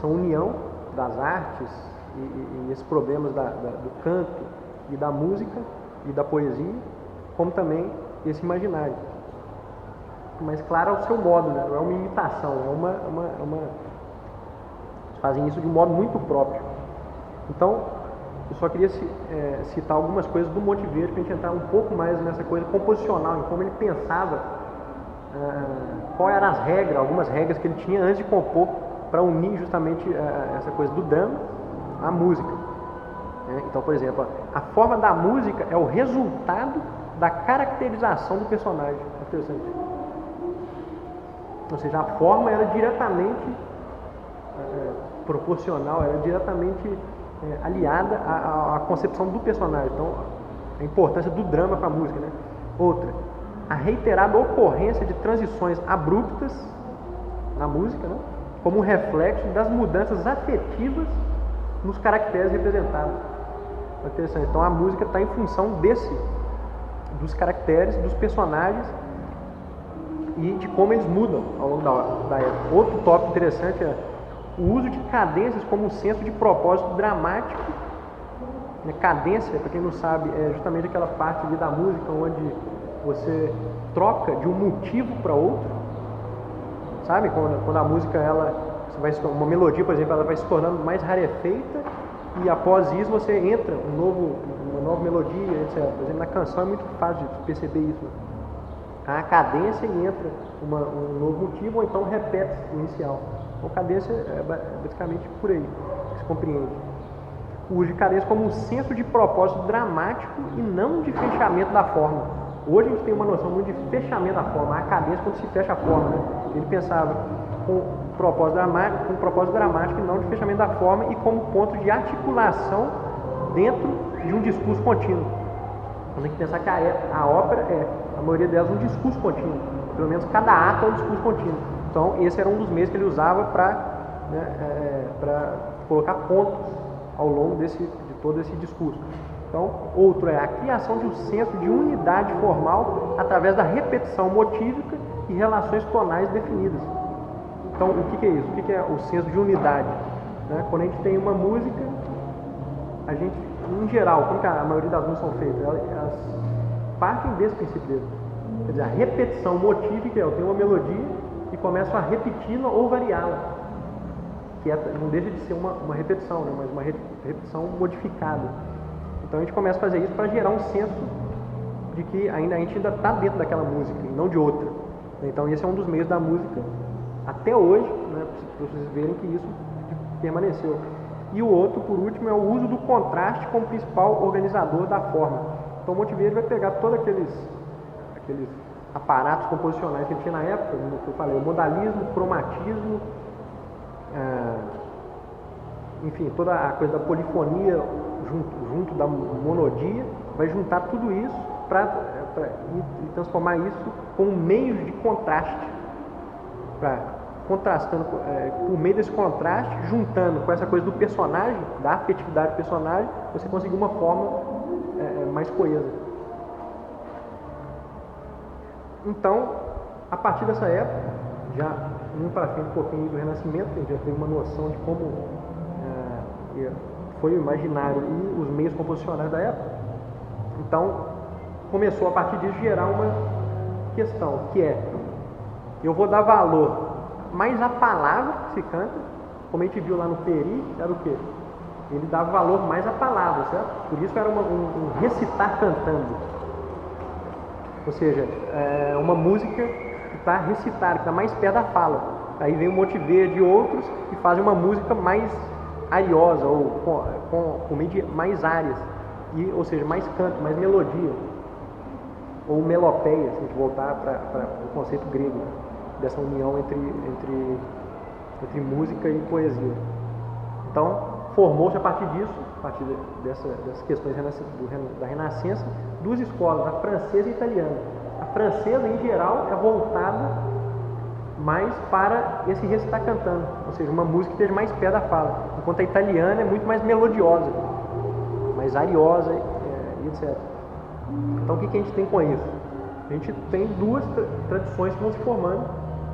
união das artes e esses problemas do canto e da música e da poesia, como também esse imaginário. Mas claro, ao seu modo, né? Não é uma imitação, eles fazem isso de um modo muito próprio. Então, eu só queria citar algumas coisas do Monteverdi para a gente entrar um pouco mais nessa coisa composicional, em como ele pensava, quais eram as regras, algumas regras que ele tinha antes de compor, para unir justamente essa coisa do drama à música. Então, por exemplo, a forma da música é o resultado da caracterização do personagem. É interessante. Ou seja, a forma era diretamente proporcional, era diretamente aliada à concepção do personagem. Então, a importância do drama para a música. Né? Outra, a reiterada ocorrência de transições abruptas na música, né? Como um reflexo das mudanças afetivas nos caracteres representados. É interessante. Então, a música está em função dos caracteres, dos personagens e de como eles mudam ao longo da época. Outro tópico interessante é o uso de cadências como um senso de propósito dramático. Cadência, para quem não sabe, é justamente aquela parte ali da música onde você troca de um motivo para outro. Sabe? Quando a música, uma melodia, por exemplo, ela vai se tornando mais rarefeita e após isso você entra uma nova melodia, etc. Por exemplo, na canção é muito fácil de perceber isso. Né? A cadência e entra um novo motivo, ou então repete o inicial. Então, cadência é basicamente por aí que se compreende. O uso de cadência como um senso de propósito dramático e não de fechamento da forma. Hoje a gente tem uma noção muito de fechamento da forma, a cadência quando se fecha a forma. Né? Ele pensava com propósito dramático e não de fechamento da forma e como ponto de articulação dentro de um discurso contínuo. Então, tem que pensar que a ópera a maioria delas, um discurso contínuo. Pelo menos cada ato é um discurso contínuo. Então, esse era um dos meios que ele usava para colocar pontos ao longo de todo esse discurso. Então, outro é a criação de um senso de unidade formal através da repetição motívica e relações tonais definidas. Então, o que é isso? O que é o senso de unidade? Né? Quando a gente tem uma música, a gente, em geral, como que a maioria das músicas são feitas? Elas partem desse princípio. Quer dizer, a repetição motívica, eu tenho uma melodia e começo a repeti-la ou variá-la. Que não deixa de ser uma repetição, né? Mas uma repetição modificada. Então a gente começa a fazer isso para gerar um senso de que a gente ainda está dentro daquela música e não de outra. Então esse é um dos meios da música até hoje, né, para vocês verem que isso permaneceu. E o outro, por último, é o uso do contraste como principal organizador da forma. Então o Monteverdi vai pegar todos aqueles aparatos composicionais que ele tinha na época, como eu falei, o modalismo, o cromatismo, enfim, toda a coisa da polifonia junto da monodia, vai juntar tudo isso e transformar isso com um meio de contraste, contrastando por meio desse contraste, juntando com essa coisa do personagem, da afetividade do personagem, você conseguir uma forma mais coesa. Então, a partir dessa época, já indo para frente um pouquinho do Renascimento, a gente já tem uma noção de como foi o imaginário e os meios composicionais da época. Então, começou a partir disso gerar uma questão, que é, eu vou dar valor mais à palavra que se canta, como a gente viu lá no Peri, era o quê? Ele dava valor mais à palavra, certo? Por isso era um recitar cantando. Ou seja, uma música que está recitada, que está mais perto da fala. Aí vem o Monteverdi e outros que fazem uma música mais ariosa, ou com mais áreas, ou seja, mais canto, mais melodia, ou melopeia, se a gente voltar para o conceito grego, dessa união entre música e poesia. Então, formou-se a partir disso, a partir dessas questões da Renascença, duas escolas, a francesa e a italiana. A francesa, em geral, é voltada mais para esse recitar cantando, ou seja, uma música que esteja mais perto da fala, enquanto a italiana é muito mais melodiosa, mais ariosa, e etc. Então, o que a gente tem com isso? A gente tem duas tradições que vão se formando,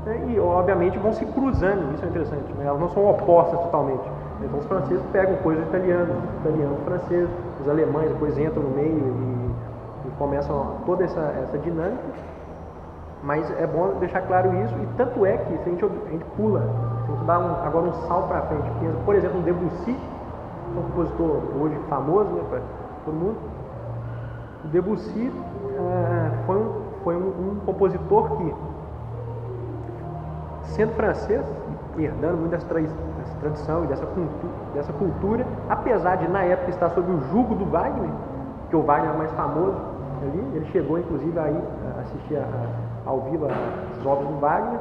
né, e, obviamente, vão se cruzando, isso é interessante, né? Elas não são opostas totalmente. Então, os franceses pegam coisas italianas, francês, os alemães depois entram no meio e começam toda essa dinâmica. Mas é bom deixar claro isso, e tanto é que se a gente pula, se a gente dá agora um salto para frente, por exemplo, um Debussy, um compositor hoje famoso, né, para todo mundo. O Debussy foi um compositor que, sendo francês, herdando muito dessa tradição e dessa cultura, apesar de na época estar sob o jugo do Wagner, que o Wagner é mais famoso ali, ele chegou inclusive aí a assistir ao vivo as obras do Wagner,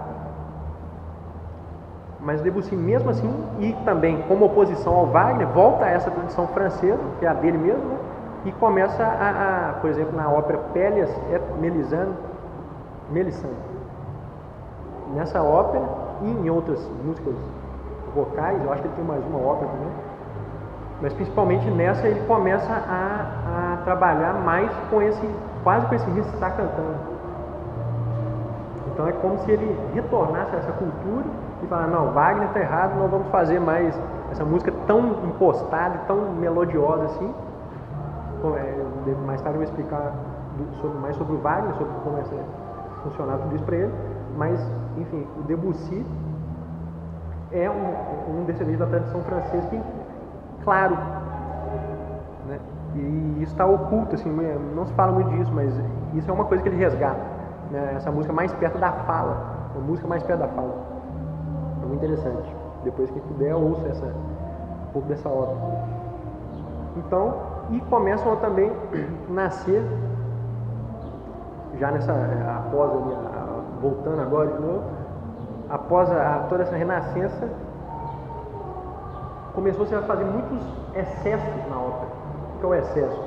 mas Debussy mesmo assim, e também como oposição ao Wagner, volta a essa tradição francesa, que é a dele mesmo, né? E começa por exemplo, na ópera Pélias et Mélisande, nessa ópera e em outras músicas vocais, eu acho que ele tem mais uma ópera também, mas principalmente nessa ele começa a trabalhar mais quase com esse recitar cantando. Então é como se ele retornasse a essa cultura e falasse, não, Wagner está errado, não vamos fazer mais essa música tão impostada e tão melodiosa assim. Mais tarde eu vou explicar mais sobre o Wagner, sobre como funcionar tudo isso para ele, mas, enfim, o Debussy é um descendente da tradição francesa que, claro, né, e isso está oculto, assim, não se fala muito disso, mas isso é uma coisa que ele resgata, né, essa música mais perto da fala, a música mais perto da fala. É muito interessante. Depois que puder, ouça um pouco dessa obra. Então, e começam a também nascer, já após ali, voltando agora de novo, após toda essa renascença, começou-se a fazer muitos excessos na ópera. O que é o excesso?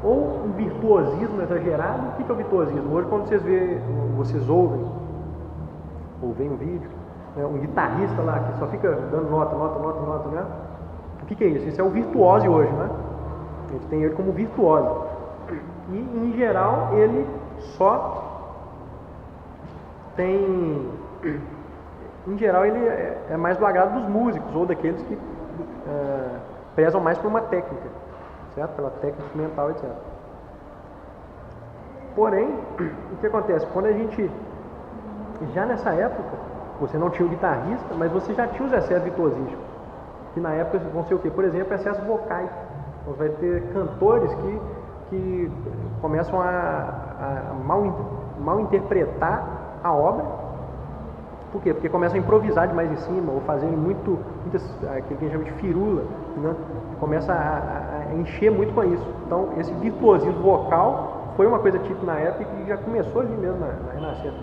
Ou um virtuosismo exagerado. O que é o virtuosismo? Hoje, quando vocês ouvem, ou veem um vídeo, né, um guitarrista lá que só fica dando nota, né? O que é isso? Isso é o virtuose hoje, né? A gente tem ele como virtuoso. E, em geral, ele só tem... Em geral, ele é mais do agrado dos músicos ou daqueles que prezam mais por uma técnica, certo? Pela técnica instrumental, etc. Porém, o que acontece? Quando a gente, já nessa época, você não tinha o guitarrista, mas você já tinha os excessos virtuosísticos, que na época vão ser o quê? Por exemplo, excessos vocais. Você vai ter cantores que começam a mal interpretar a obra. Por quê? Porque começam a improvisar demais em cima, ou fazerem muitas, aquilo que a gente chama de firula, né? Começa a encher muito com isso. Então, esse virtuosismo vocal foi uma coisa típica na época e já começou ali mesmo na Renascença.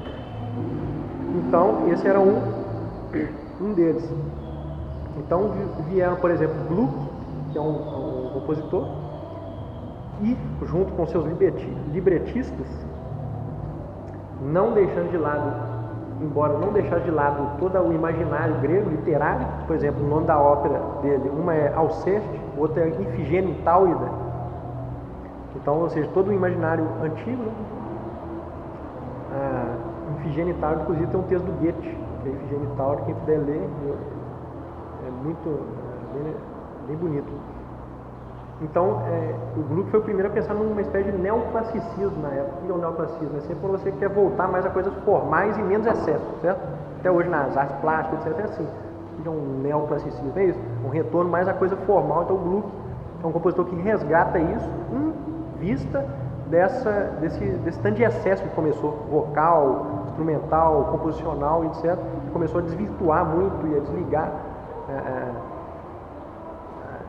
Então, esse era um deles. Então, vieram, por exemplo, Gluck, que é um compositor, e, junto com seus libretistas, não deixando de lado, embora não deixasse de lado todo o imaginário grego, literário. Por exemplo, o nome da ópera dele, uma é Alceste, outra é Ifigênia em Táurida. Então, ou seja, todo o imaginário antigo, né? Ifigênia em Táurida, inclusive, tem um texto do Goethe, que é Ifigênia em Táurida, quem puder ler, é muito, bem bonito. Então, o Gluck foi o primeiro a pensar numa espécie de neoclassicismo na época. O que é o neoclassicismo? É sempre quando você quer voltar mais a coisas formais e menos excesso, certo? Até hoje nas artes plásticas, etc. é assim. O que é um neoclassicismo? É isso, um retorno mais à coisa formal. Então, o Gluck é um compositor que resgata isso em vista desse tanto de excesso que começou, vocal, instrumental, composicional, etc. Que começou a desvirtuar muito e a desligar,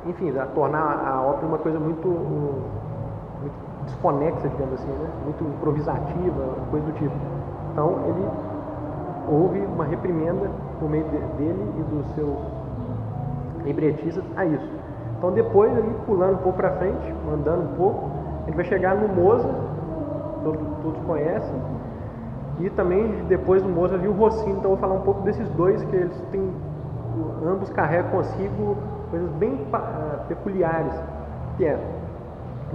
enfim, a tornar a ópera uma coisa muito desconexa, digamos assim, né? Muito improvisativa, coisa do tipo. Então, houve uma reprimenda por meio dele e dos seus libretistas a isso. Então, depois, ali, pulando um pouco para frente, andando um pouco, a gente vai chegar no Mozart, todos conhecem, e também, depois do Mozart, viu o Rossini. Então, eu vou falar um pouco desses dois, que eles têm, ambos carregam consigo coisas bem peculiares, que é,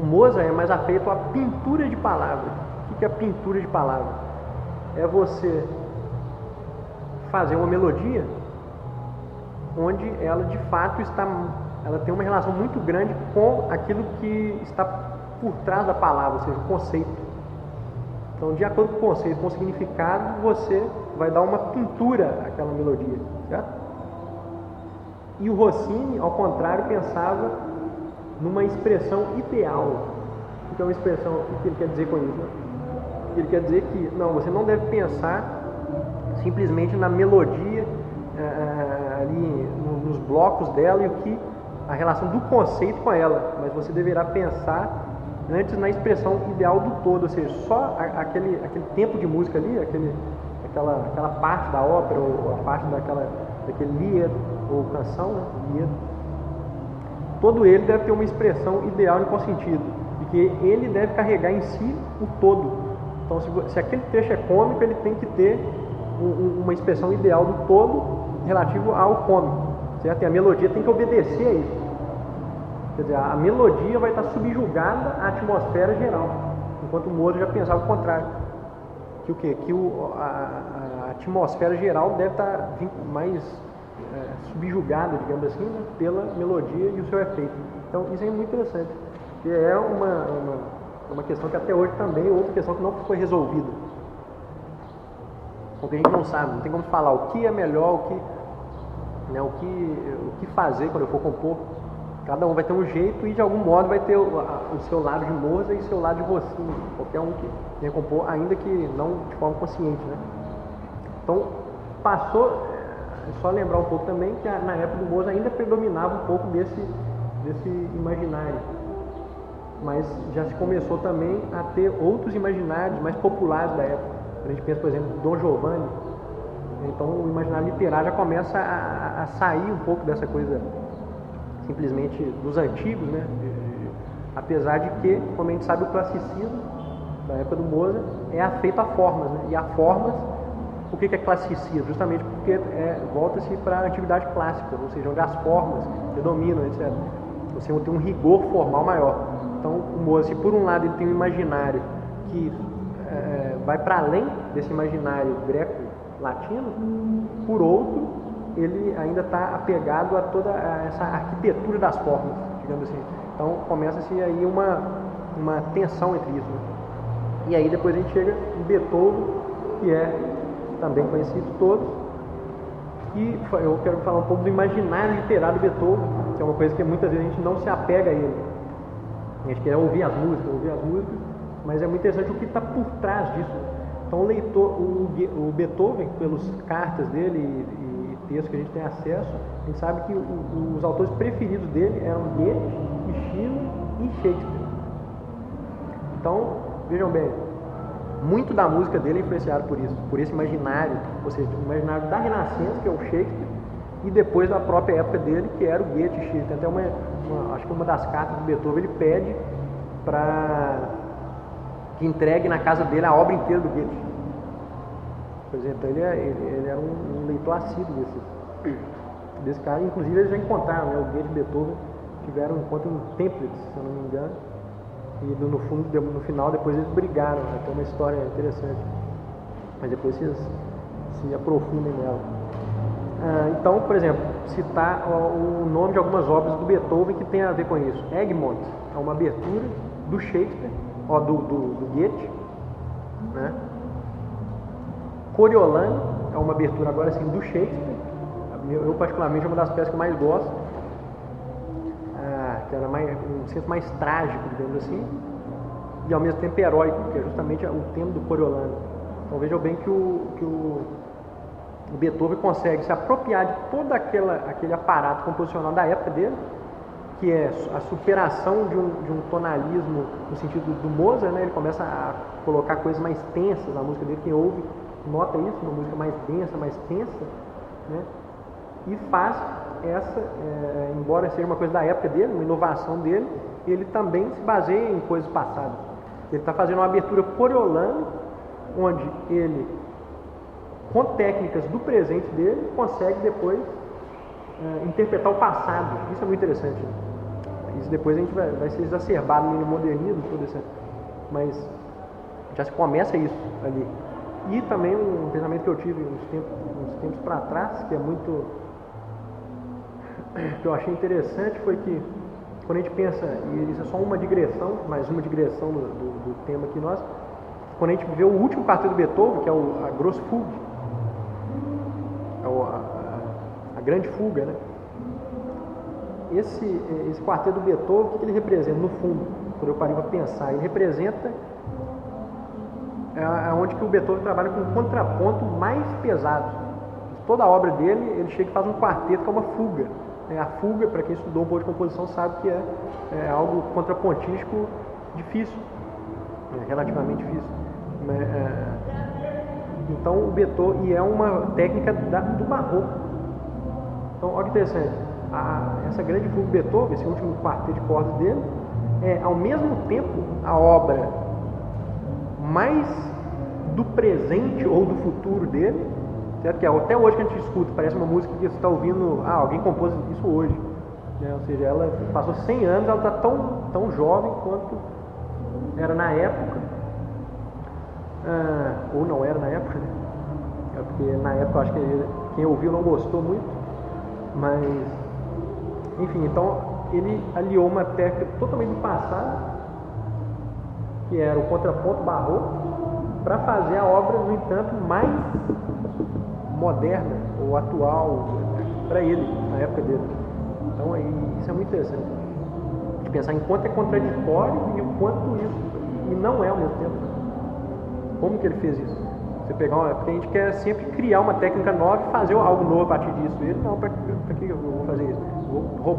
o Mozart é mais afeito à pintura de palavras. O que é a pintura de palavras? É você fazer uma melodia onde ela de fato ela tem uma relação muito grande com aquilo que está por trás da palavra, ou seja, o conceito. Então, de acordo com o conceito, com o significado, você vai dar uma pintura àquela melodia, certo? E o Rossini, ao contrário, pensava numa expressão ideal. O que é uma expressão? O que ele quer dizer com isso? Ele quer dizer que, não, você não deve pensar simplesmente na melodia, ali nos blocos dela e a relação do conceito com ela, mas você deverá pensar antes na expressão ideal do todo, ou seja, só aquele tempo de música ali, aquela parte da ópera, ou a parte daquele lied, ou canção, né? Lied, todo ele deve ter uma expressão ideal em qual sentido? De que ele deve carregar em si o todo. Então, se aquele trecho é cômico, ele tem que ter uma expressão ideal do todo relativo ao cômico, certo? E a melodia tem que obedecer a isso. Quer dizer, a melodia vai estar subjugada à atmosfera geral, enquanto o Mozart já pensava o contrário. Que o quê? Que a atmosfera geral deve estar mais subjugada, digamos assim, né, pela melodia e o seu efeito. Então, isso é muito interessante, que é uma questão que até hoje também é outra questão que não foi resolvida. Porque a gente não sabe, não tem como falar o que é melhor, o que fazer quando eu for compor. Cada um vai ter um jeito e de algum modo vai ter o seu lado de Mozart e o seu lado de Rossini, qualquer um que venha compor, ainda que não de forma consciente, né? Então, passou, só lembrar um pouco também que na época do Mozart ainda predominava um pouco desse imaginário, mas já se começou também a ter outros imaginários mais populares da época. A gente pensa, por exemplo, Dom Giovanni. Então, o imaginário literário já começa a sair um pouco dessa coisa simplesmente dos antigos, né? Apesar de que, como a gente sabe, o classicismo da época do Mozart é afeito a formas, né? E a formas, por que é classicismo? Justamente porque volta-se para a atividade clássica, ou seja, onde as formas predominam, etc. você tem um rigor formal maior. Então, o Mozart, por um lado, ele tem um imaginário que vai para além desse imaginário greco-latino, por outro, ele ainda está apegado a toda essa arquitetura das formas, digamos assim. Então, começa-se aí uma tensão entre isso. Né? E aí, depois a gente chega em Beethoven, que é também conhecido todos, e eu quero falar um pouco do imaginário literário de Beethoven, que é uma coisa que muitas vezes a gente não se apega a ele. A gente quer ouvir as músicas, mas é muito interessante o que está por trás disso. Então, o Beethoven, pelas cartas dele e textos que a gente tem acesso, a gente sabe que os autores preferidos dele eram Goethe, Schiller e Shakespeare. Então, vejam bem, muito da música dele é influenciado por isso, por esse imaginário, ou seja, o imaginário da Renascença, que é o Shakespeare, e depois da própria época dele, que era o Goethe e Schiller. Tem até acho que uma das cartas do Beethoven, ele pede para que entregue na casa dele a obra inteira do Goethe. Por exemplo, ele era um leitor assíduo desse cara. Inclusive, eles já encontraram, né, o Goethe e Beethoven tiveram um encontro em Templitz, se eu não me engano, e no final, depois eles brigaram. Né? Tem uma história interessante, mas depois vocês se aprofundem nela. Então, por exemplo, citar o nome de algumas obras do Beethoven que tem a ver com isso. Egmont é uma abertura do Shakespeare, do Goethe, né? Coriolanus é uma abertura agora assim do Shakespeare. Eu particularmente é uma das peças que eu mais gosto, que era um senso mais trágico, digamos assim, e ao mesmo tempo heróico, que é justamente o tema do Coriolanus. Então vejam bem que o Beethoven consegue se apropriar de todo aquele aparato composicional da época dele, que é a superação de um tonalismo no sentido do Mozart, né? Ele começa a colocar coisas mais tensas na música dele. Quem ouve nota isso, uma música mais densa, mais tensa, né? E faz embora seja uma coisa da época dele, uma inovação dele, ele também se baseia em coisas passadas. Ele está fazendo uma abertura Coriolanus, onde ele, com técnicas do presente dele, consegue depois interpretar o passado. Isso é muito interessante. Isso depois a gente vai ser exacerbado no modernismo, mas já se começa isso ali. E também um pensamento que eu tive uns tempos para trás, que que eu achei interessante, foi que quando a gente pensa, e isso é só uma digressão, mais uma digressão do tema aqui nosso, quando a gente vê o último quarteto do Beethoven, que é a Grosse Fuge, a grande fuga, né? Esse quarteto do Beethoven, o que ele representa no fundo, quando eu parei para pensar? Ele representa onde que o Beethoven trabalha com um contraponto mais pesado. Toda a obra dele, ele chega e faz um quarteto que é uma fuga. A fuga, para quem estudou um pouco de composição, sabe que é algo contrapontístico difícil, relativamente difícil. Então, o Beethoven, e é uma técnica do barroco. Então, olha que interessante, essa grande fuga do Beethoven, esse último quarteto de cordas dele, é ao mesmo tempo a obra mais do presente ou do futuro dele, certo? Que até hoje que a gente escuta, parece uma música que você está ouvindo, alguém compôs isso hoje, né? Ou seja, ela passou 100 anos, ela está tão jovem quanto era na época, ou não era na época, né? Porque na época eu acho que quem ouviu não gostou muito, mas enfim, então ele aliou uma técnica totalmente do passado, que era o contraponto barroco, para fazer a obra, no entanto, mais moderna ou atual para ele, na época dele. Então isso é muito interessante, de pensar em quanto é contraditório e o quanto isso, e não é ao mesmo tempo. Como que ele fez isso? Você pegar porque a gente quer sempre criar uma técnica nova e fazer algo novo a partir disso. Ele não, para que eu vou fazer isso? Eu vou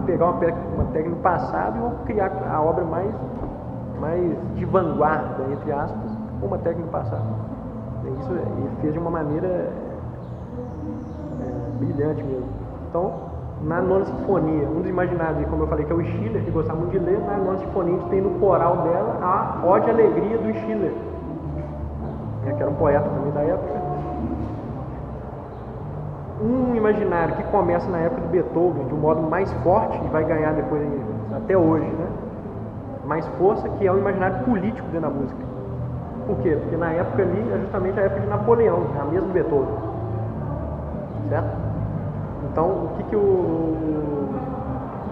pegar uma técnica do passado e vou criar a obra mais de vanguarda, entre aspas, com uma técnica do passado. Isso ele fez de uma maneira brilhante mesmo. Então, na Nona Sinfonia, um dos imaginários, como eu falei, que é o Schiller, que gostava muito de ler, na Nona Sinfonia a gente tem no coral dela a Ode à Alegria do Schiller, que era um poeta também da época. um imaginário que começa na época do Beethoven de um modo mais forte e vai ganhar depois até hoje, né? Mais força, que é o imaginário político dentro da música. Por quê? Porque na época ali é justamente a época de Napoleão, a mesma Beethoven, certo? Então o que o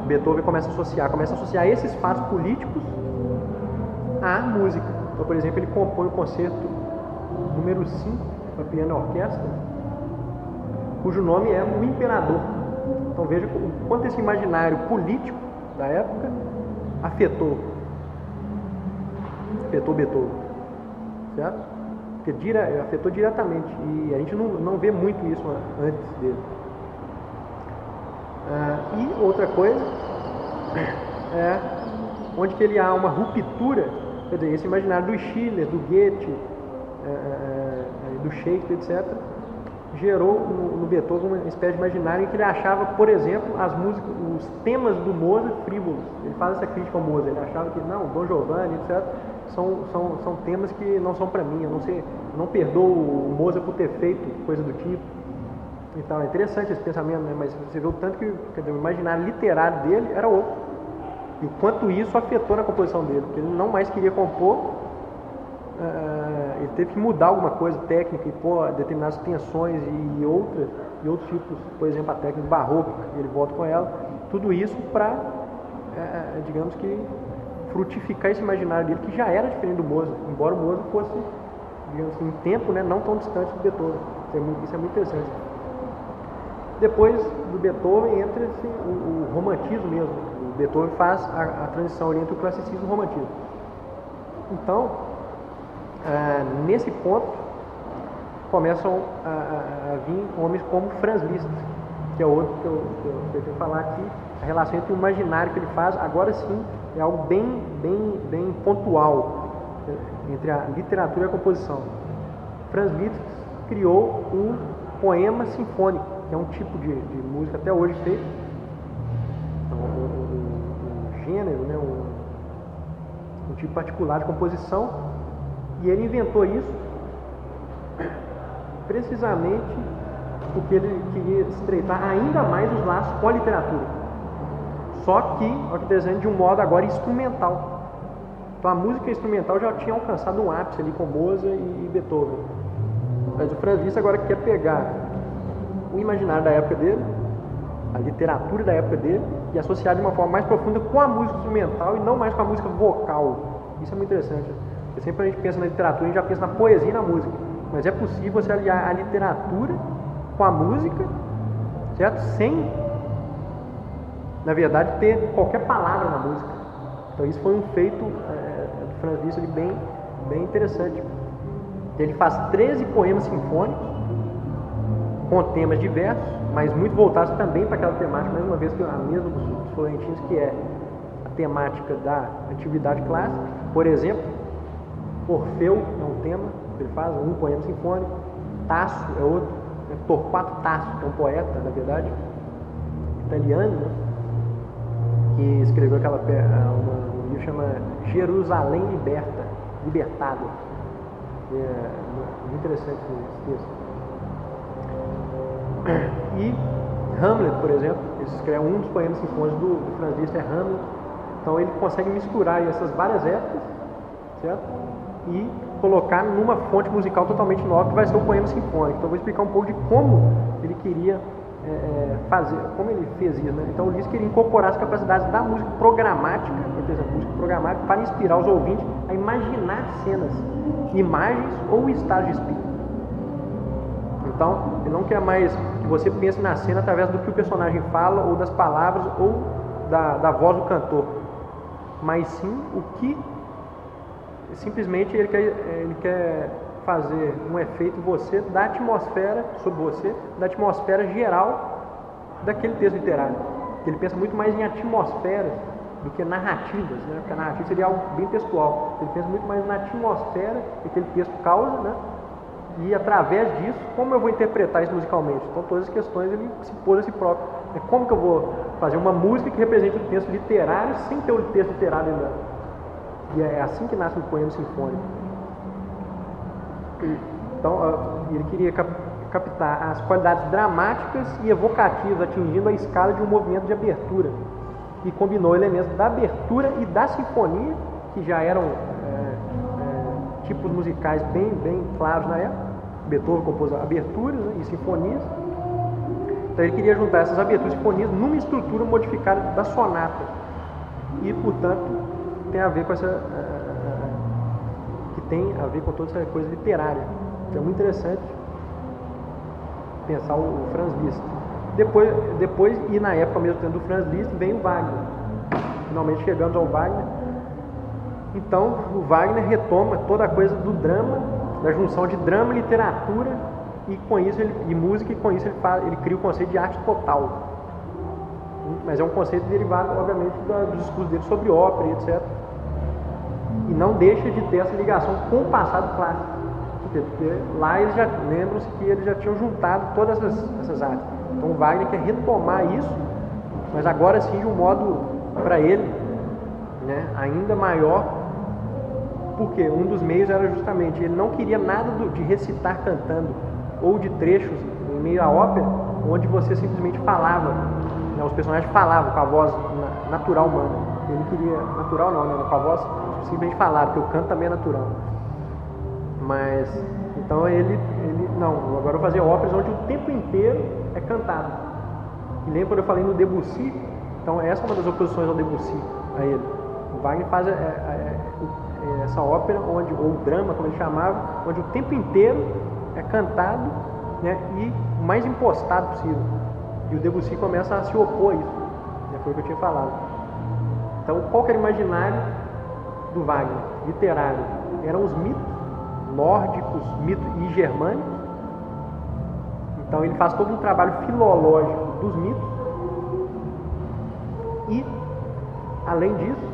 Beethoven começa a associar? Começa a associar esses fatos políticos à música. Então, por exemplo, ele compõe o concerto número 5 para piano e orquestra, cujo nome é O Imperador. Então veja o quanto esse imaginário político da época afetou Beethoven, certo? Porque afetou diretamente, e a gente não vê muito isso antes dele. E outra coisa é onde que ele há uma ruptura, quer dizer, esse imaginário do Schiller, do Goethe, do Shakespeare, etc., gerou no Beethoven uma espécie de imaginário em que ele achava, por exemplo, as músicas, os temas do Mozart frívolos. Ele faz essa crítica ao Mozart, ele achava que não, Dom Giovanni, etc., são temas que não são para mim, eu não perdoo o Mozart por ter feito coisa do tipo. Então é interessante esse pensamento, né? Mas você vê o tanto que, quer dizer, o imaginário literário dele era outro. E o quanto isso afetou na composição dele, porque ele não mais queria compor, ele teve que mudar alguma coisa técnica e pôr determinadas tensões e outros tipos, por exemplo, a técnica barroca, ele volta com ela, tudo isso para, digamos que, frutificar esse imaginário dele, que já era diferente do Mozart, embora o Mozart fosse, digamos assim, em tempo, né, não tão distante do Beethoven. Isso é muito interessante. Depois do Beethoven entra o romantismo mesmo. O Beethoven faz a transição entre o classicismo e o romantismo. Então, nesse ponto, começam a vir homens como Franz Liszt, que é outro que eu tenho que falar aqui. A relação entre o imaginário que ele faz, agora sim, é algo bem pontual entre a literatura e a composição. Franz Liszt criou um poema sinfônico, que é um tipo de música até hoje feito, um gênero, né, um tipo particular de composição, e ele inventou isso precisamente porque ele queria estreitar ainda mais os laços com a literatura. Só que, olha que interessante, de um modo agora instrumental. Então a música instrumental já tinha alcançado um ápice ali com Mozart e Beethoven. Mas o Franz Liszt agora quer pegar o imaginário da época dele, a literatura da época dele, e associar de uma forma mais profunda com a música instrumental e não mais com a música vocal. Isso é muito interessante. Porque sempre a gente pensa na literatura, a gente já pensa na poesia e na música. Mas é possível você aliar a literatura com a música, certo? Sem, na verdade, ter qualquer palavra na música. Então isso foi um feito do Franz Liszt bem interessante. Ele faz 13 poemas sinfônicos com temas diversos, mas muito voltados também para aquela temática, mais uma vez que a mesma dos florentinos, que é a temática da atividade clássica. Por exemplo, Orfeu é um tema que ele faz, um poema sinfônico. Tasso é outro, Torquato Tasso, que é um poeta, na verdade, italiano, né? Que escreveu um livro que chama Jerusalém Libertada. É muito interessante esse texto. E Hamlet, por exemplo, ele escreve um dos poemas sinfônicos do Franz Liszt, é Hamlet. Então ele consegue misturar essas várias épocas, certo? E colocar numa fonte musical totalmente nova, que vai ser o poema sinfônico. Então eu vou explicar um pouco de como ele queria fazer, como ele fez isso, né? Então o Liszt queria incorporar as capacidades da música programática, para inspirar os ouvintes a imaginar cenas, imagens ou estados de espírito. Então, ele não quer mais que você pense na cena através do que o personagem fala, ou das palavras, ou da voz do cantor, mas sim o que simplesmente ele quer fazer um efeito em você, da atmosfera, sobre você, da atmosfera geral daquele texto literário. Ele pensa muito mais em atmosferas do que narrativas, né? Porque a narrativa seria algo bem textual. Ele pensa muito mais na atmosfera que aquele texto causa, né? E através disso, como eu vou interpretar isso musicalmente? Então todas as questões ele se pôs a si próprio. Como que eu vou fazer uma música que represente o texto literário sem ter o texto literário ainda? E é assim que nasce o poema sinfônico. Então ele queria captar as qualidades dramáticas e evocativas, atingindo a escala de um movimento de abertura. E combinou elementos da abertura e da sinfonia, que já eram tipos musicais bem claros na época. Beethoven compôs aberturas, né, e sinfonias. Então ele queria juntar essas aberturas e sinfonias numa estrutura modificada da sonata. E, portanto, tem a ver com tem a ver com toda essa coisa literária. Que é muito interessante pensar o Franz Liszt. Depois, e na época mesmo tendo o Franz Liszt, vem o Wagner. Finalmente chegamos ao Wagner. Então, o Wagner retoma toda a coisa do drama, da junção de drama e literatura, e com isso e música, e com isso ele cria o conceito de arte total. Mas é um conceito derivado, obviamente, dos discursos dele sobre ópera e etc. E não deixa de ter essa ligação com o passado clássico. Porque lá eles já lembram-se que eles já tinham juntado todas essas artes. Então o Wagner quer retomar isso, mas agora sim de um modo, para ele, né, ainda maior, porque um dos meios era justamente, ele não queria nada de recitar cantando, ou de trechos em meio à ópera, onde você simplesmente falava, né, os personagens falavam com a voz natural humana. Ele queria, natural não, né, com a voz simplesmente falar, porque o canto também é natural. Mas, então não, agora eu vou fazer óperas onde o tempo inteiro é cantado. E lembra quando eu falei no Debussy? Então essa é uma das oposições ao Debussy, a ele. O Wagner faz essa ópera, ou drama, como ele chamava, onde o tempo inteiro é cantado, né, e o mais impostado possível. E o Debussy começa a se opor a isso, né, foi o que eu tinha falado. Então qual que era o imaginário do Wagner, literário? Eram os mitos nórdicos, mitos e germânicos. Então ele faz todo um trabalho filológico dos mitos e, além disso,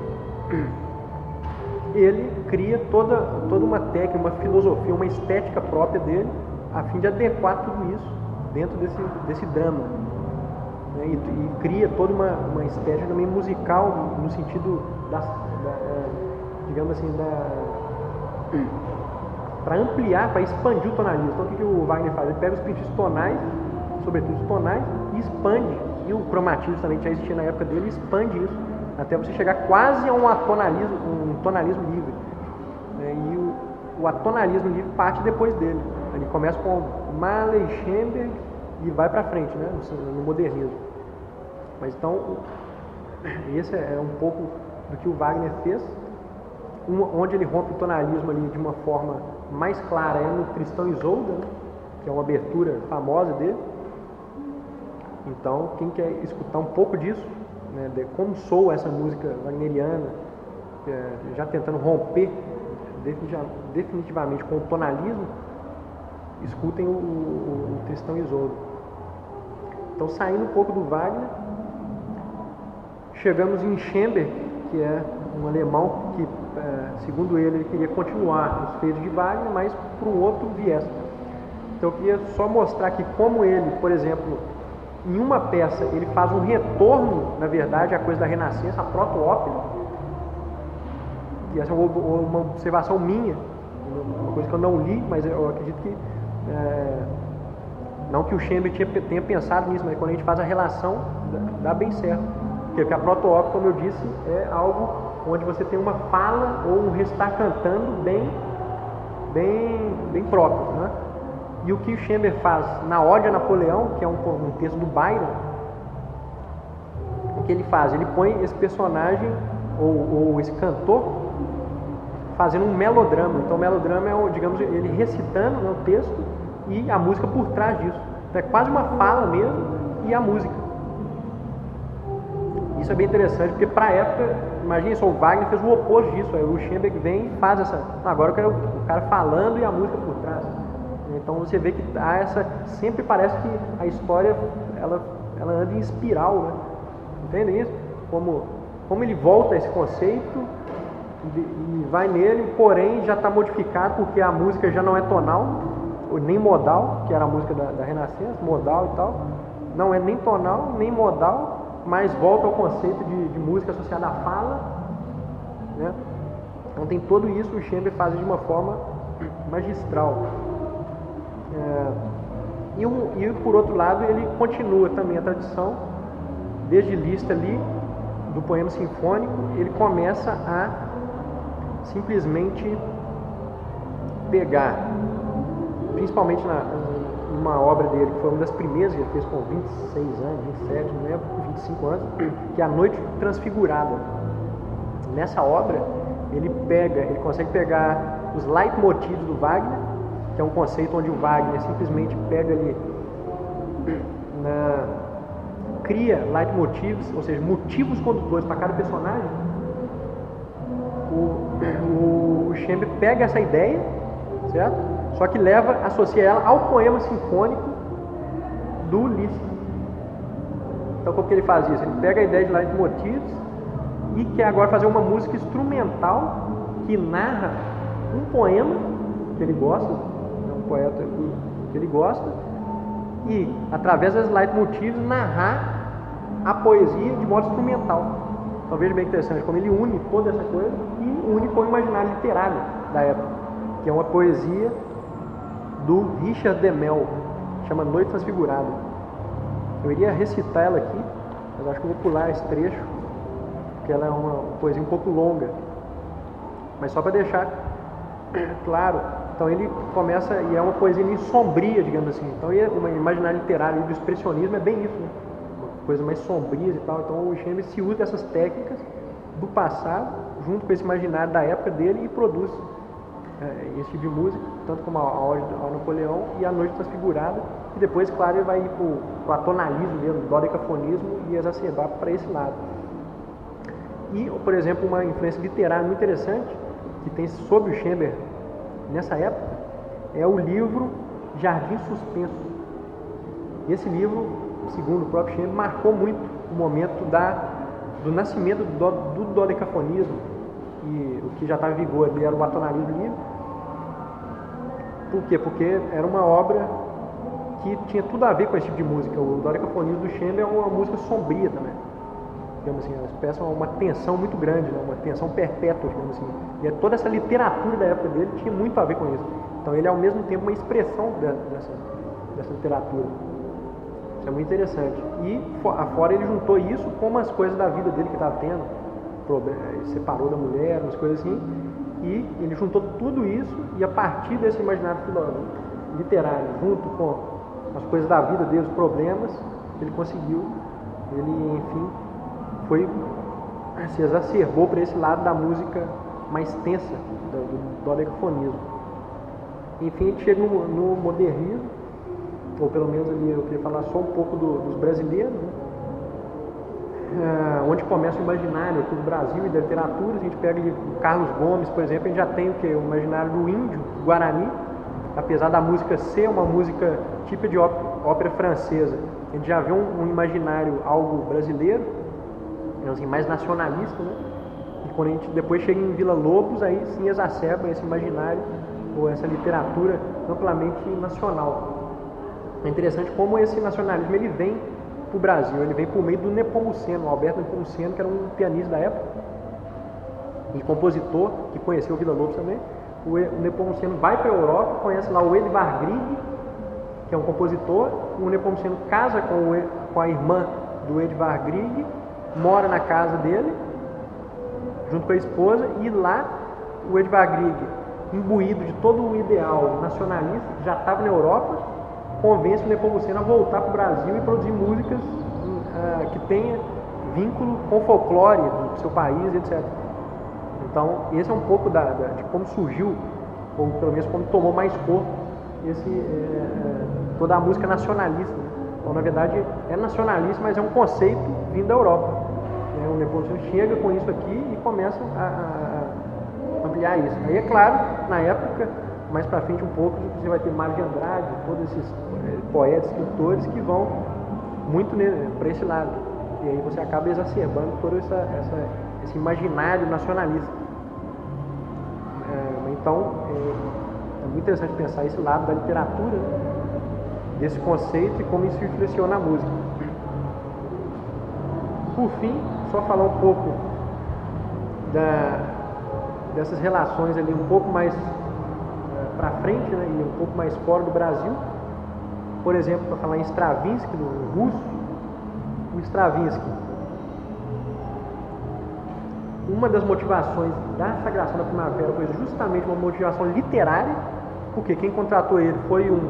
ele cria toda uma técnica, uma filosofia, uma estética própria dele, a fim de adequar tudo isso dentro desse drama, né? E cria toda uma estética também musical, no sentido digamos assim, para ampliar, para expandir o tonalismo. Então o que o Wagner faz? Ele pega os princípios tonais, sobretudo os tonais, e expande, e o cromatismo também já existia na época dele, e expande isso, até você chegar quase a um tonalismo livre, né? E o atonalismo livre parte depois dele. Ele começa com Mahler e Schoenberg e vai para frente, né? No modernismo. Mas então, esse é um pouco do que o Wagner fez, onde ele rompe o tonalismo ali de uma forma mais clara, é no Tristão e Isolda, né, que é uma abertura famosa dele. Então, quem quer escutar um pouco disso, né, de como soa essa música wagneriana, já tentando romper definitivamente com o tonalismo, escutem o Tristão e Isolda. Então, saindo um pouco do Wagner, chegamos em Schoenberg, que é um alemão que, segundo ele queria continuar os feitos de Wagner, mas por um outro viés. Então eu queria só mostrar aqui como ele, por exemplo, em uma peça, ele faz um retorno, na verdade, à coisa da Renascença, a proto-ópera. E essa é uma observação minha, uma coisa que eu não li, mas eu acredito que não que o Schoenberg tenha pensado nisso, mas quando a gente faz a relação, dá bem certo. Porque a proto-ópera, como eu disse, é algo onde você tem uma fala ou um recitar cantando bem próprio, né? E o que o Schoenberg faz na Ode a Napoleão, que é um texto do Byron, o que ele faz? Ele põe esse personagem ou esse cantor fazendo um melodrama. Então o melodrama é, digamos, ele recitando, né, o texto e a música por trás disso. Então é quase uma fala mesmo e a música. Isso é bem interessante, porque para a época, imagina só, o Wagner fez o oposto disso. Aí o Schoenberg vem e faz essa. Agora eu quero o cara falando e a música por trás. Então você vê que há sempre parece que a história ela anda em espiral, né? Entende isso? Como ele volta a esse conceito e vai nele, porém já está modificado porque a música já não é tonal, nem modal, que era a música da Renascença, modal e tal. Não é nem tonal, nem modal, mas volta ao conceito de música associada à fala, né? Então tem tudo isso, o Schoenberg faz de uma forma magistral. E por outro lado, ele continua também a tradição, desde Liszt ali, do poema sinfônico, ele começa a simplesmente pegar, principalmente numa obra dele, que foi uma das primeiras que ele fez com 26 anos, 27, não lembro, 25 anos, que é A Noite Transfigurada. Nessa obra, ele consegue pegar os leitmotivs do Wagner, que é um conceito onde o Wagner simplesmente pega ali, cria leitmotivs, ou seja, motivos condutores para cada personagem. O Schoenberg pega essa ideia, certo? Só que associa ela ao poema sinfônico do Liszt. Então, como que ele faz isso? Ele pega a ideia de leitmotivs e quer agora fazer uma música instrumental que narra um poema que ele gosta, é um poeta que ele gosta, e através das leitmotivs narrar a poesia de modo instrumental. Então veja bem interessante como ele une toda essa coisa e une com o imaginário literário da época, que é uma poesia do Richard Demel, chama Noite Transfigurada. Eu iria recitar ela aqui, mas acho que eu vou pular esse trecho, porque ela é uma poesia um pouco longa, mas só para deixar claro. Então ele começa, e é uma poesia meio sombria, digamos assim. Então o imaginário literário do expressionismo é bem isso, né? Uma coisa mais sombria e tal. Então o Schoenberg se usa dessas técnicas do passado, junto com esse imaginário da época dele, e produz esse tipo de música, tanto como a Ode ao Napoleão e A Noite Transfigurada, e depois, claro, ele vai ir para o atonalismo mesmo, o dodecafonismo, e exacerbar para esse lado. E, por exemplo, uma influência literária muito interessante que tem sobre o Schoenberg nessa época é o livro Jardim Suspenso. Esse livro, segundo o próprio Schoenberg, marcou muito o momento do nascimento do dodecafonismo, e o que já estava em vigor ali era o atonalismo livre. Por quê? Porque era uma obra que tinha tudo a ver com esse tipo de música. O dodecafonismo do Schoenberg é uma música sombria também, digamos assim, elas expressam uma tensão muito grande, né? Uma tensão perpétua, digamos assim. E toda essa literatura da época dele tinha muito a ver com isso. Então ele é ao mesmo tempo uma expressão dessa literatura. Isso é muito interessante. E afora ele juntou isso com umas coisas da vida dele que estava tendo, ele separou da mulher, umas coisas assim, e ele juntou tudo isso, e a partir desse imaginário literário, junto com as coisas da vida dele, os problemas, ele conseguiu, enfim, se exacerbou para esse lado da música mais tensa, do dodecafonismo. Enfim, a gente chega no modernismo, ou pelo menos ali eu queria falar só um pouco dos brasileiros, né? Onde começa o imaginário aqui do Brasil e da literatura. A gente pega ali o Carlos Gomes, por exemplo, a gente já tem o imaginário do índio, do Guarani, apesar da música ser uma música típica de ópera francesa, a gente já vê um imaginário algo brasileiro, assim, mais nacionalista, né? E quando a gente depois chega em Vila Lobos, aí sim exacerba esse imaginário ou essa literatura amplamente nacional. É interessante como esse nacionalismo ele vem para o Brasil, ele vem por meio do Nepomuceno, o Alberto Nepomuceno, que era um pianista da época e compositor, que conheceu o Vila Lobos também. O Nepomuceno vai para a Europa, conhece lá o Edvard Grieg, que é um compositor. O Nepomuceno casa com a irmã do Edvard Grieg, mora na casa dele, junto com a esposa, e lá o Edvard Grieg, imbuído de todo o ideal nacionalista, já estava na Europa, convence o Nepomuceno a voltar para o Brasil e produzir músicas que tenha vínculo com o folclore do seu país, etc. Então, esse é um pouco de como surgiu, ou pelo menos como tomou mais corpo toda a música nacionalista. Então, na verdade, é nacionalista, mas é um conceito vindo da Europa. O Nepomuceno chega com isso aqui e começa a ampliar isso. Aí, é claro, na época, mais para frente um pouco, você vai ter Mário de Andrade, todos esses poetas, escritores que vão muito para esse lado. E aí você acaba exacerbando todo esse imaginário nacionalista. Então, é muito interessante pensar esse lado da literatura, né? Desse conceito e como isso influenciou na música. Por fim, só falar um pouco dessas relações ali um pouco mais para frente, né, e um pouco mais fora do Brasil. Por exemplo, para falar em Stravinsky, no russo, o Stravinsky, uma das motivações da Sagração da Primavera foi justamente uma motivação literária, porque quem contratou ele foi um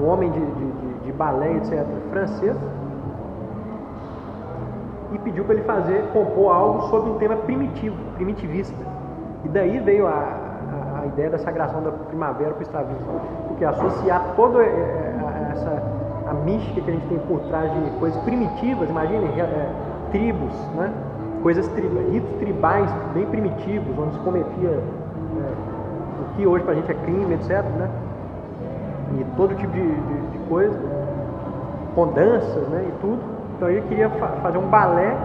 homem de balé, etc., francês, e pediu para ele compor algo sobre um tema primitivista. E daí veio a ideia da Sagração da Primavera para o Stravinsky, porque associar toda a mística que a gente tem por trás de coisas primitivas, imaginem, tribos, né? Ritos tribais bem primitivos, onde se cometia o que hoje para a gente é crime, etc., né? E todo tipo de coisa, com danças, né? E tudo. Então ele queria fazer um balé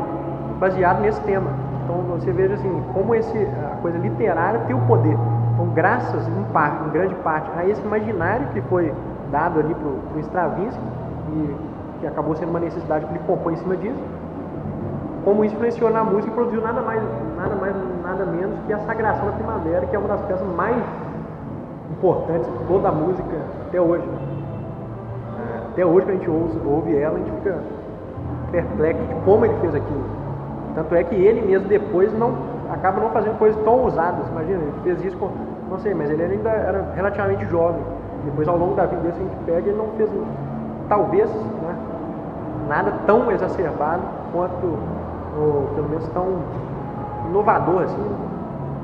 baseado nesse tema. Então você veja assim, como a coisa literária tem o poder. Então graças em grande parte a esse imaginário que foi dado ali para o Stravinsky, e que acabou sendo uma necessidade que ele compõe em cima disso, como isso influenciou na música e produziu nada menos que a Sagração da Primavera, que é uma das peças mais importantes de toda a música até hoje. Até hoje, quando a gente ouve ela, a gente fica perplexo de como ele fez aquilo. Tanto é que ele mesmo depois acaba não fazendo coisas tão ousadas. Imagina, ele fez isso com, não sei, mas ele ainda era relativamente jovem. Depois, ao longo da vida dele, se a gente pega, ele não fez, talvez, né, nada tão exacerbado quanto, ou pelo menos tão inovador assim,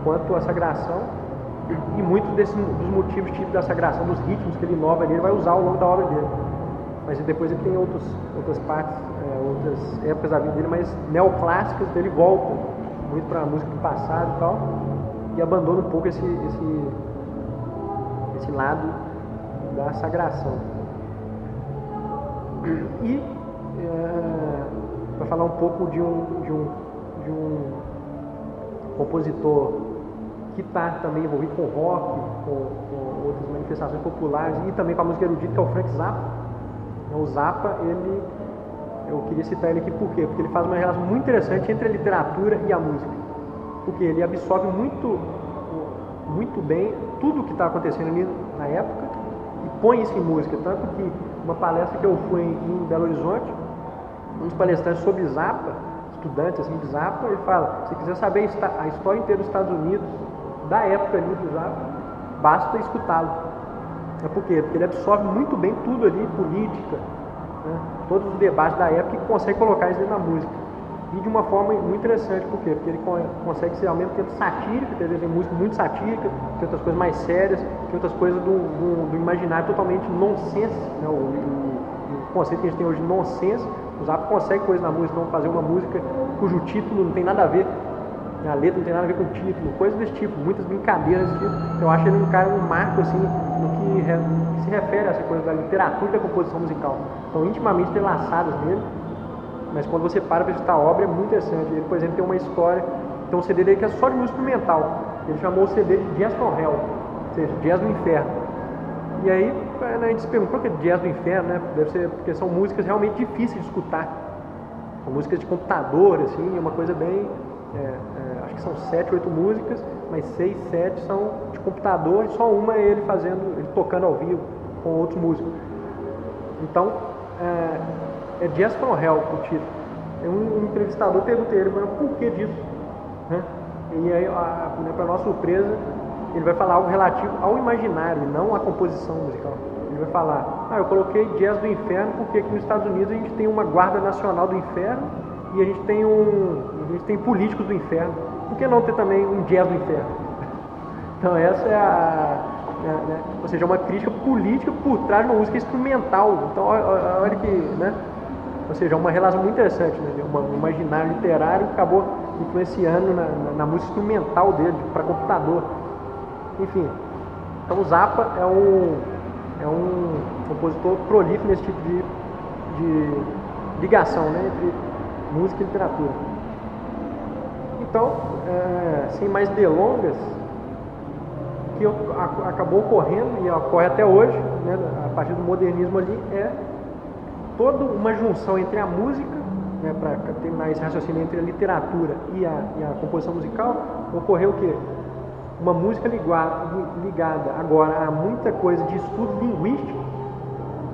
quanto a Sagração. E muitos dos motivos típicos da Sagração, dos ritmos que ele inova ali, ele vai usar ao longo da obra dele. Mas depois ele tem outras partes, outras épocas da vida dele, mas neoclássicas, ele volta muito para a música do passado e tal, e abandona um pouco esse lado da Sagração. E para falar um pouco de um compositor que está também envolvido com rock, com outras manifestações populares e também com a música erudita, que é o Frank Zappa. O Zappa, eu queria citar ele aqui por quê? Porque ele faz uma relação muito interessante entre a literatura e a música. Porque ele absorve muito bem tudo o que está acontecendo ali na época e põe isso em música. Tanto que uma palestra que eu fui em Belo Horizonte, um dos palestrantes sobre Zappa, estudantes assim, de Zappa, ele fala, se quiser saber a história inteira dos Estados Unidos, da época ali do Zappa, basta escutá-lo. Por quê? Porque ele absorve muito bem tudo ali, política, né? Todos os debates da época, e consegue colocar isso dentro da música. E de uma forma muito interessante, por quê? Porque ele consegue ser ao mesmo tempo satírico, tem música muito satírica, tem outras coisas mais sérias, tem outras coisas do imaginário totalmente nonsense, né? O conceito que a gente tem hoje de nonsense, o Zappa consegue coisas na música, então fazer uma música cujo título não tem nada a ver, a letra não tem nada a ver com o título, coisas desse tipo, muitas brincadeiras desse tipo. Eu acho ele um marco assim, no que se refere a essa coisa da literatura e da composição musical. São intimamente entrelaçadas nele, mas quando você para escutar a obra é muito interessante. Ele, por exemplo, tem uma história, tem um CD dele que é só de música instrumental. Ele chamou o CD de Jazz from Hell, ou seja, Jazz do Inferno. E aí a gente se pergunta, por que Jazz do Inferno, né? Deve ser porque são músicas realmente difíceis de escutar. São músicas de computador, assim, é uma coisa bem... acho que são 7, 8 músicas, mas 6, 7 são de computador, e só uma é ele tocando ao vivo com outros músicos. Então, é Jazz from Hell o título. Um entrevistador perguntou a ele, por que disso? Né? E aí, para nossa surpresa, ele vai falar algo relativo ao imaginário, não à composição musical. Ele vai falar, eu coloquei Jazz do Inferno porque aqui nos Estados Unidos a gente tem uma Guarda Nacional do Inferno e a gente tem políticos do inferno. Por que não ter também um jazz do inferno? Então essa é ou seja, uma crítica política por trás de uma música instrumental. Então olha que, né? Ou seja, uma relação muito interessante, né? Um imaginário literário que acabou influenciando na música instrumental dele, para computador. Enfim, então o Zappa é um compositor prolífico nesse tipo de ligação, né, entre música e literatura. Então, sem mais delongas, o que acabou ocorrendo e ocorre até hoje, né, a partir do modernismo ali, é toda uma junção entre a música, né, para terminar esse raciocínio entre a literatura e a composição musical. Ocorreu o quê? uma música ligada agora a muita coisa de estudo linguístico,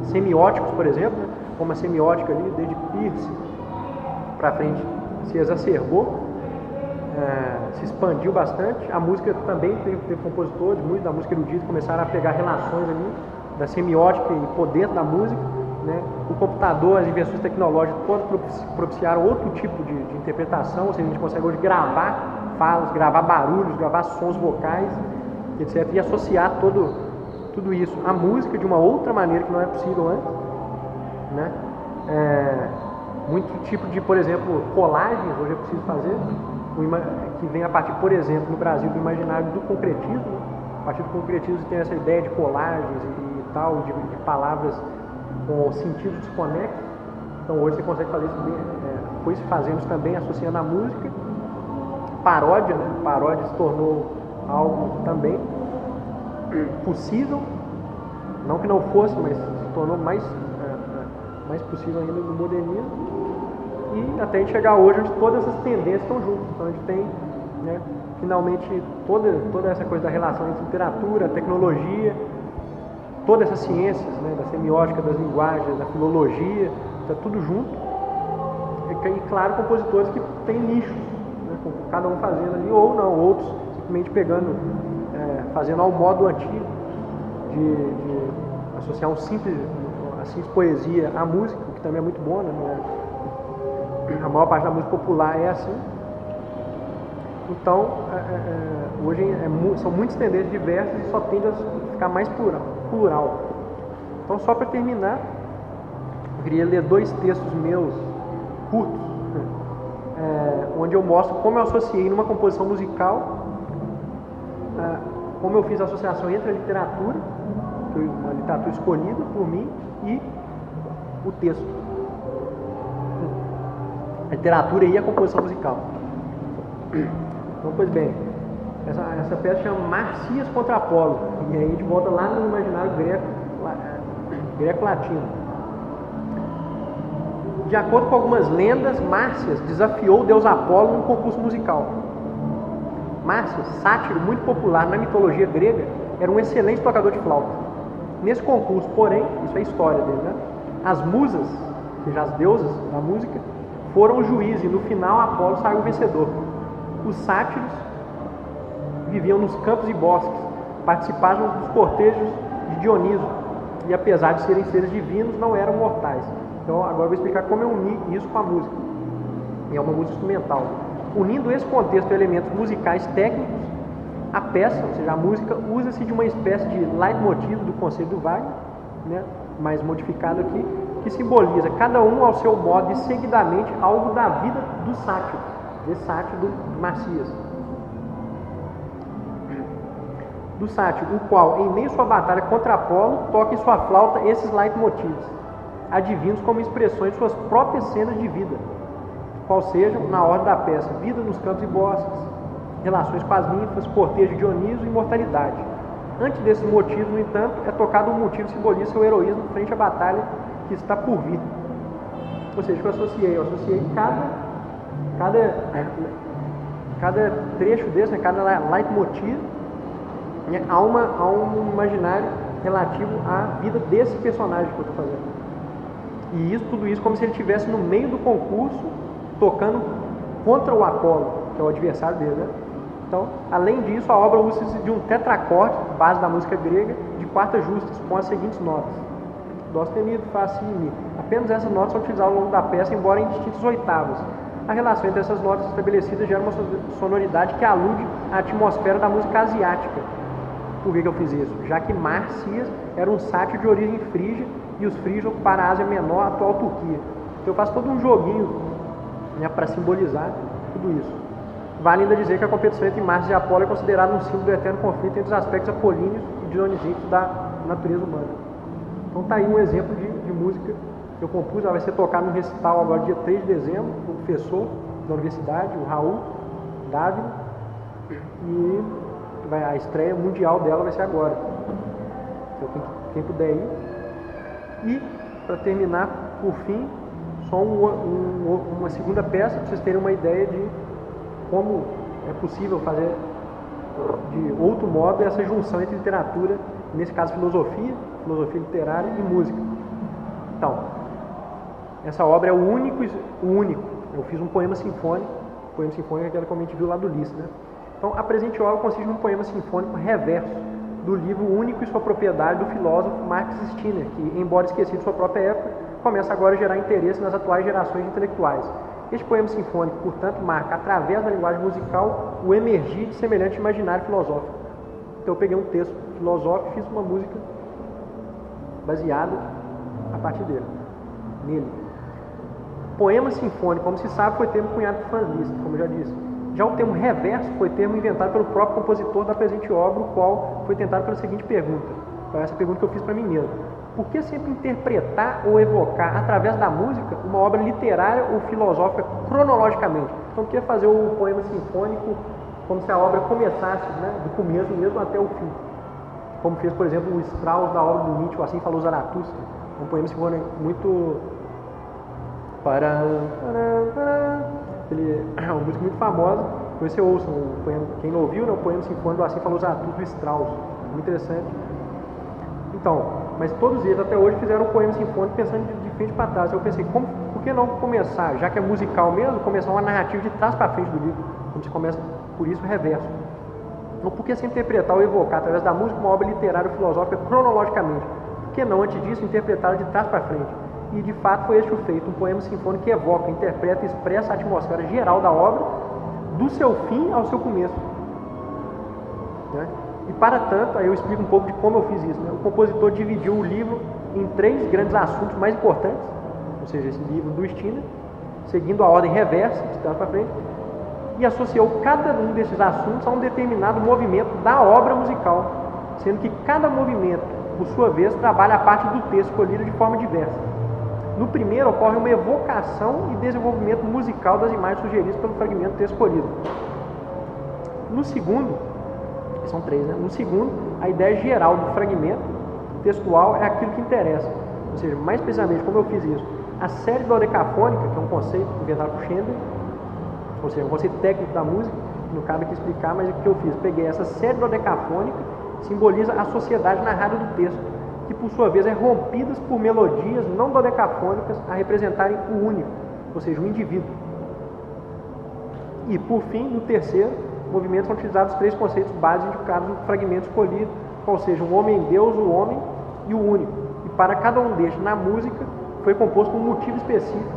semióticos, por exemplo, né? Como a semiótica ali, desde Peirce para frente, se exacerbou, se expandiu bastante. A música também teve compositores, muitos da música erudita começaram a pegar relações ali da semiótica e pôr dentro da música, né? O computador, as invenções tecnológicas todas propiciaram outro tipo de interpretação, ou seja, a gente consegue hoje gravar falas, gravar barulhos, gravar sons vocais, etc. E associar tudo isso à música de uma outra maneira que não era possível antes, né? Muito tipo de, por exemplo, colagens hoje é possível fazer, que vem a partir, por exemplo, no Brasil, do imaginário do concretismo. A partir do concretismo tem essa ideia de colagens e tal, de palavras com sentidos desconexos. Então hoje você consegue fazer isso bem, foi se fazendo isso também associando a música. Paródia, né? Paródia se tornou algo também possível, não que não fosse, mas se tornou mais possível ainda no modernismo. E até a gente chegar hoje onde todas essas tendências estão juntas. Então a gente tem, né, finalmente toda essa coisa da relação entre literatura, tecnologia, todas essas ciências, né, da semiótica, das linguagens, da filologia, está tudo junto. E claro, compositores que têm nichos, né, cada um fazendo ali, ou não, outros simplesmente pegando, fazendo ao modo antigo de associar a simples poesia à música, o que também é muito bom, né? A maior parte da música popular é assim. Então, hoje são muitas tendências diversas e só tende a ficar mais plural. Então, só para terminar, eu queria ler 2 textos meus curtos, onde eu mostro como eu associei numa composição musical, como eu fiz a associação entre a literatura, que foi uma literatura escolhida por mim, e o texto. A literatura e a composição musical. Então, pois bem, essa peça chama Marcias contra Apolo, e aí a gente volta lá no imaginário greco-latino. De acordo com algumas lendas, Márcias desafiou o deus Apolo num concurso musical. Márcias, sátiro muito popular na mitologia grega, era um excelente tocador de flauta. Nesse concurso, porém, isso é a história dele, né? As musas, ou seja, as deusas da música, foram o juiz e no final Apolo saiu vencedor. Os sátiros viviam nos campos e bosques, participavam dos cortejos de Dioniso e apesar de serem seres divinos, não eram mortais. Então agora eu vou explicar como eu uni isso com a música. E é uma música instrumental. Unindo esse contexto de elementos musicais técnicos, a peça, ou seja, a música, usa-se de uma espécie de leitmotiv do conceito do Wagner, né, mais modificado aqui, que simboliza, cada um ao seu modo e seguidamente, algo da vida do sátiro, desse sátiro do Marcias. Do sátiro, o qual, em meio à sua batalha contra Apolo, toca em sua flauta esses leitmotivs, adivinhos como expressões de suas próprias cenas de vida, qual sejam, na ordem da peça, vida nos campos e bosques, relações com as ninfas, cortejo de Dioniso e imortalidade. Antes desses motivos, no entanto, é tocado um motivo que simboliza seu heroísmo frente à batalha que está por vir. Ou seja, eu associei cada trecho desse, né, cada leitmotiv, né, a um imaginário relativo à vida desse personagem que eu estou fazendo. E tudo isso como se ele estivesse no meio do concurso, tocando contra o Apolo, que é o adversário dele, né? Então, além disso, a obra usa-se de um tetracorde, base da música grega, de quartas justas, com as seguintes notas: Dó sustenido, Fá, Si e Mi. Apenas essas notas são utilizadas ao longo da peça, embora em distintas oitavas. A relação entre essas notas estabelecidas gera uma sonoridade que alude à atmosfera da música asiática. Por que eu fiz isso? Já que Marcias era um sátiro de origem frígia e os frígios ocuparam a Ásia Menor, a atual Turquia. Então eu faço todo um joguinho, né, para simbolizar tudo isso. Vale ainda dizer que a competição entre Márcias e Apolo é considerada um símbolo do eterno conflito entre os aspectos apolíneos e dionisíacos da natureza humana. Então está aí um exemplo de música que eu compus. Ela vai ser tocada no recital agora dia 3 de dezembro, com o professor da universidade, o Raul Dávila, e a estreia mundial dela vai ser agora. Então quem puder ir. E, para terminar, por fim, só uma segunda peça, para vocês terem uma ideia de como é possível fazer de outro modo essa junção entre literatura, nesse caso filosofia literária e música. Então, essa obra é o único. Eu fiz um poema sinfônico é aquela que a gente viu lá do Ulisses, né? Então, a presente obra consiste num poema sinfônico reverso do livro Único e Sua Propriedade, do filósofo Max Stirner, que, embora esquecido de sua própria época, começa agora a gerar interesse nas atuais gerações de intelectuais. Este poema sinfônico, portanto, marca, através da linguagem musical, o emergir de semelhante imaginário filosófico. Então, eu peguei um texto filosófico e fiz uma música baseada a partir nele. Poema sinfônico, como se sabe, foi termo cunhado por Franz Liszt, como eu já disse. Já o termo reverso foi termo inventado pelo próprio compositor da presente obra, o qual foi tentado pela seguinte pergunta. Então, essa pergunta que eu fiz para mim mesmo. Por que sempre interpretar ou evocar, através da música, uma obra literária ou filosófica cronologicamente? Então, eu queria fazer o poema sinfônico como se a obra começasse, né, do começo mesmo até o fim. Como fez, por exemplo, o Strauss da obra do Nietzsche, Assim Falou Zaratustra. Um poema sinfônico muito... Ele é uma música muito famosa, depois você ouça, quem não ouviu, né, o poema sinfônico do Assim Falou Zaratustra, do Strauss, muito interessante. Então, mas todos eles até hoje fizeram um poema sinfônico pensando de frente para trás. Eu pensei, por que não começar, já que é musical mesmo, começar uma narrativa de trás para frente do livro, como se começa, por isso, o reverso. Então, por que sempre interpretar ou evocar, através da música, uma obra literária ou filosófica cronologicamente? Por que não, antes disso, interpretá-la de trás para frente? E, de fato, foi este o feito, um poema sinfônico que evoca, interpreta e expressa a atmosfera geral da obra, do seu fim ao seu começo. Né? E, para tanto, aí eu explico um pouco de como eu fiz isso. Né? O compositor dividiu o livro em 3 grandes assuntos mais importantes, ou seja, esse livro do Stirner, seguindo a ordem reversa, de trás para frente, e associou cada um desses assuntos a um determinado movimento da obra musical, sendo que cada movimento, por sua vez, trabalha a parte do texto escolhido de forma diversa. No primeiro, ocorre uma evocação e desenvolvimento musical das imagens sugeridas pelo fragmento do texto escolhido. No segundo, são 3, né? No segundo, a ideia geral do fragmento textual é aquilo que interessa. Ou seja, mais precisamente, como eu fiz isso, a série dodecafônica, que é um conceito inventado por Schindler, ou seja, um conceito técnico da música, que não cabe aqui explicar, mas o que eu fiz? Peguei essa série dodecafônica, simboliza a sociedade narrada do texto, que por sua vez é rompidas por melodias não dodecafônicas a representarem o único, ou seja, o indivíduo. E, por fim, no terceiro movimento são utilizados 3 conceitos básicos indicados no fragmento escolhido, ou seja, um homem-deus, o homem e o único. E para cada um destes, na música, foi composto um motivo específico,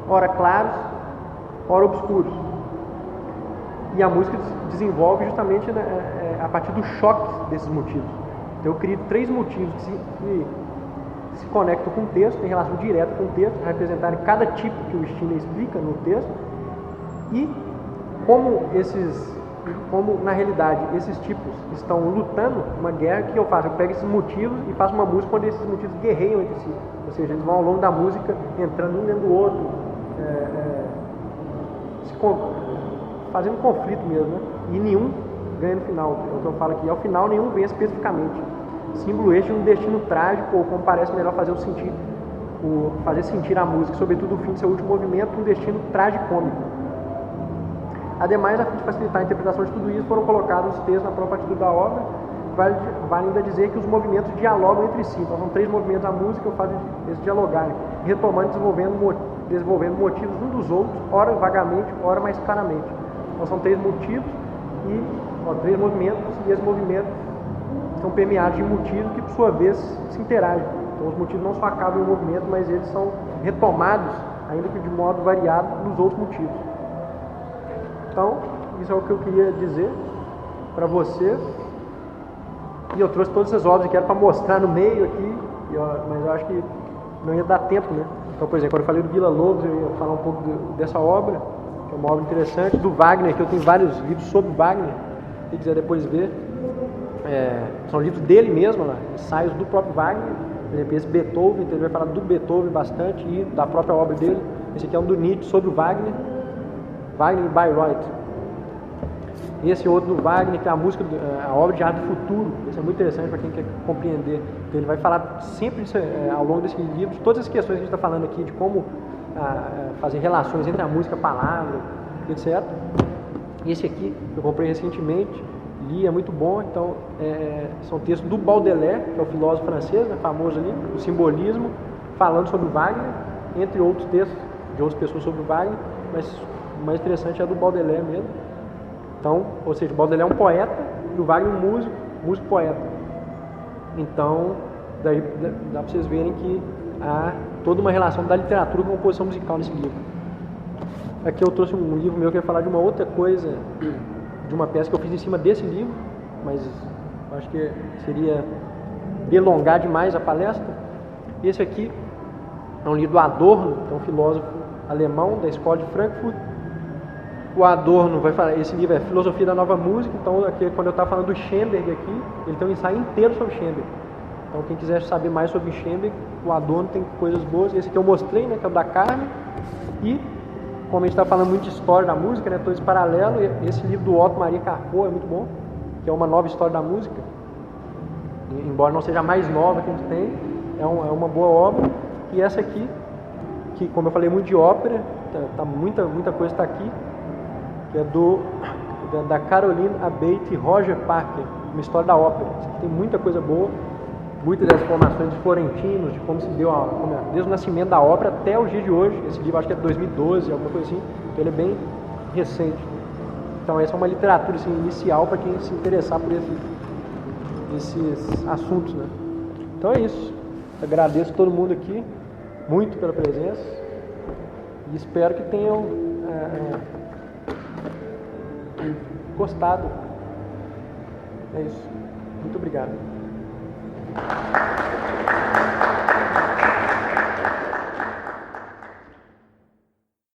ora claros, ora obscuros. E a música desenvolve justamente a partir do choque desses motivos. Então, eu criei 3 motivos que se conectam com o texto, em relação direta com o texto, representarem cada tipo que o Stirner explica no texto, e como na realidade esses tipos estão lutando uma guerra, que eu faço? Eu pego esses motivos e faço uma música onde esses motivos guerreiam entre si, ou seja, eles vão ao longo da música entrando um dentro do outro, fazendo conflito mesmo, né? E nenhum ganha no final. É o que eu falo aqui, ao final nenhum vence especificamente. Símbolo este de um destino trágico, ou como parece melhor fazer sentir a música, sobretudo o fim do seu último movimento, um destino tragicômico. Ademais, a fim de facilitar a interpretação de tudo isso, foram colocados os textos na própria partitura da obra. Vale ainda dizer que os movimentos dialogam entre si. Então, são 3 movimentos da música, eu faço eles dialogarem, retomando e desenvolvendo motivos uns dos outros, ora vagamente, ora mais claramente. Então, são 3 motivos e 3 movimentos, e esses movimentos são permeados de motivos que, por sua vez, se interagem. Então, os motivos não só acabam em um movimento, mas eles são retomados, ainda que de modo variado, nos outros motivos. Então, isso é o que eu queria dizer para vocês. E eu trouxe todas essas obras que era para mostrar no meio aqui, mas eu acho que não ia dar tempo, né? Então, por exemplo, quando eu falei do Villa Lobos, eu ia falar um pouco dessa obra, que é uma obra interessante, do Wagner, que eu tenho vários livros sobre Wagner, quem quiser depois ver. São livros dele mesmo, lá, ensaios do próprio Wagner. Por exemplo, esse Beethoven, então ele vai falar do Beethoven bastante e da própria obra dele. Esse aqui é um do Nietzsche sobre o Wagner e Bayreuth. E esse outro do Wagner, que é a obra de arte do futuro. Isso é muito interessante para quem quer compreender. Então, ele vai falar sempre ao longo desse livro, todas as questões que a gente está falando aqui, de como fazer relações entre a música, a palavra, etc. Esse aqui eu comprei recentemente, li, é muito bom. Então, são textos do Baudelaire, que é o filósofo francês, né, famoso ali, o simbolismo, falando sobre o Wagner, entre outros textos de outras pessoas sobre o Wagner, mas o mais interessante é do Baudelaire mesmo. Então, ou seja, o Baudelaire é um poeta e o Wagner um músico poeta. Então, daí dá para vocês verem que há toda uma relação da literatura com a composição musical nesse livro. Aqui eu trouxe um livro meu que ia falar de uma outra coisa, de uma peça que eu fiz em cima desse livro, mas acho que seria delongar demais a palestra. Esse aqui é um livro do Adorno, que é um filósofo alemão da escola de Frankfurt. O Adorno vai falar, esse livro é Filosofia da Nova Música. Então, aqui, quando eu estava falando do Schoenberg aqui, ele tem um ensaio inteiro sobre Schoenberg. Então, quem quiser saber mais sobre Schoenberg, o Adorno tem coisas boas. Esse aqui eu mostrei, né, que é o da Carmen. E, como a gente está falando muito de história da música, né, todo esse paralelo, esse livro do Otto Maria Carpo é muito bom, que é uma nova história da música. Embora não seja a mais nova que a gente tem, é uma boa obra. E essa aqui, que como eu falei muito de ópera, muita coisa está aqui, que é da Caroline Abate e Roger Parker, uma história da ópera. Isso aqui tem muita coisa boa, muitas das informações de florentinos, de como se deu desde o nascimento da ópera até os dias de hoje. Esse livro acho que é de 2012, alguma coisa assim, então ele é bem recente. Então essa é uma literatura assim, inicial para quem se interessar por esses assuntos, né? Então é isso. Agradeço a todo mundo aqui muito pela presença e espero que tenham gostado. É isso. Muito obrigado.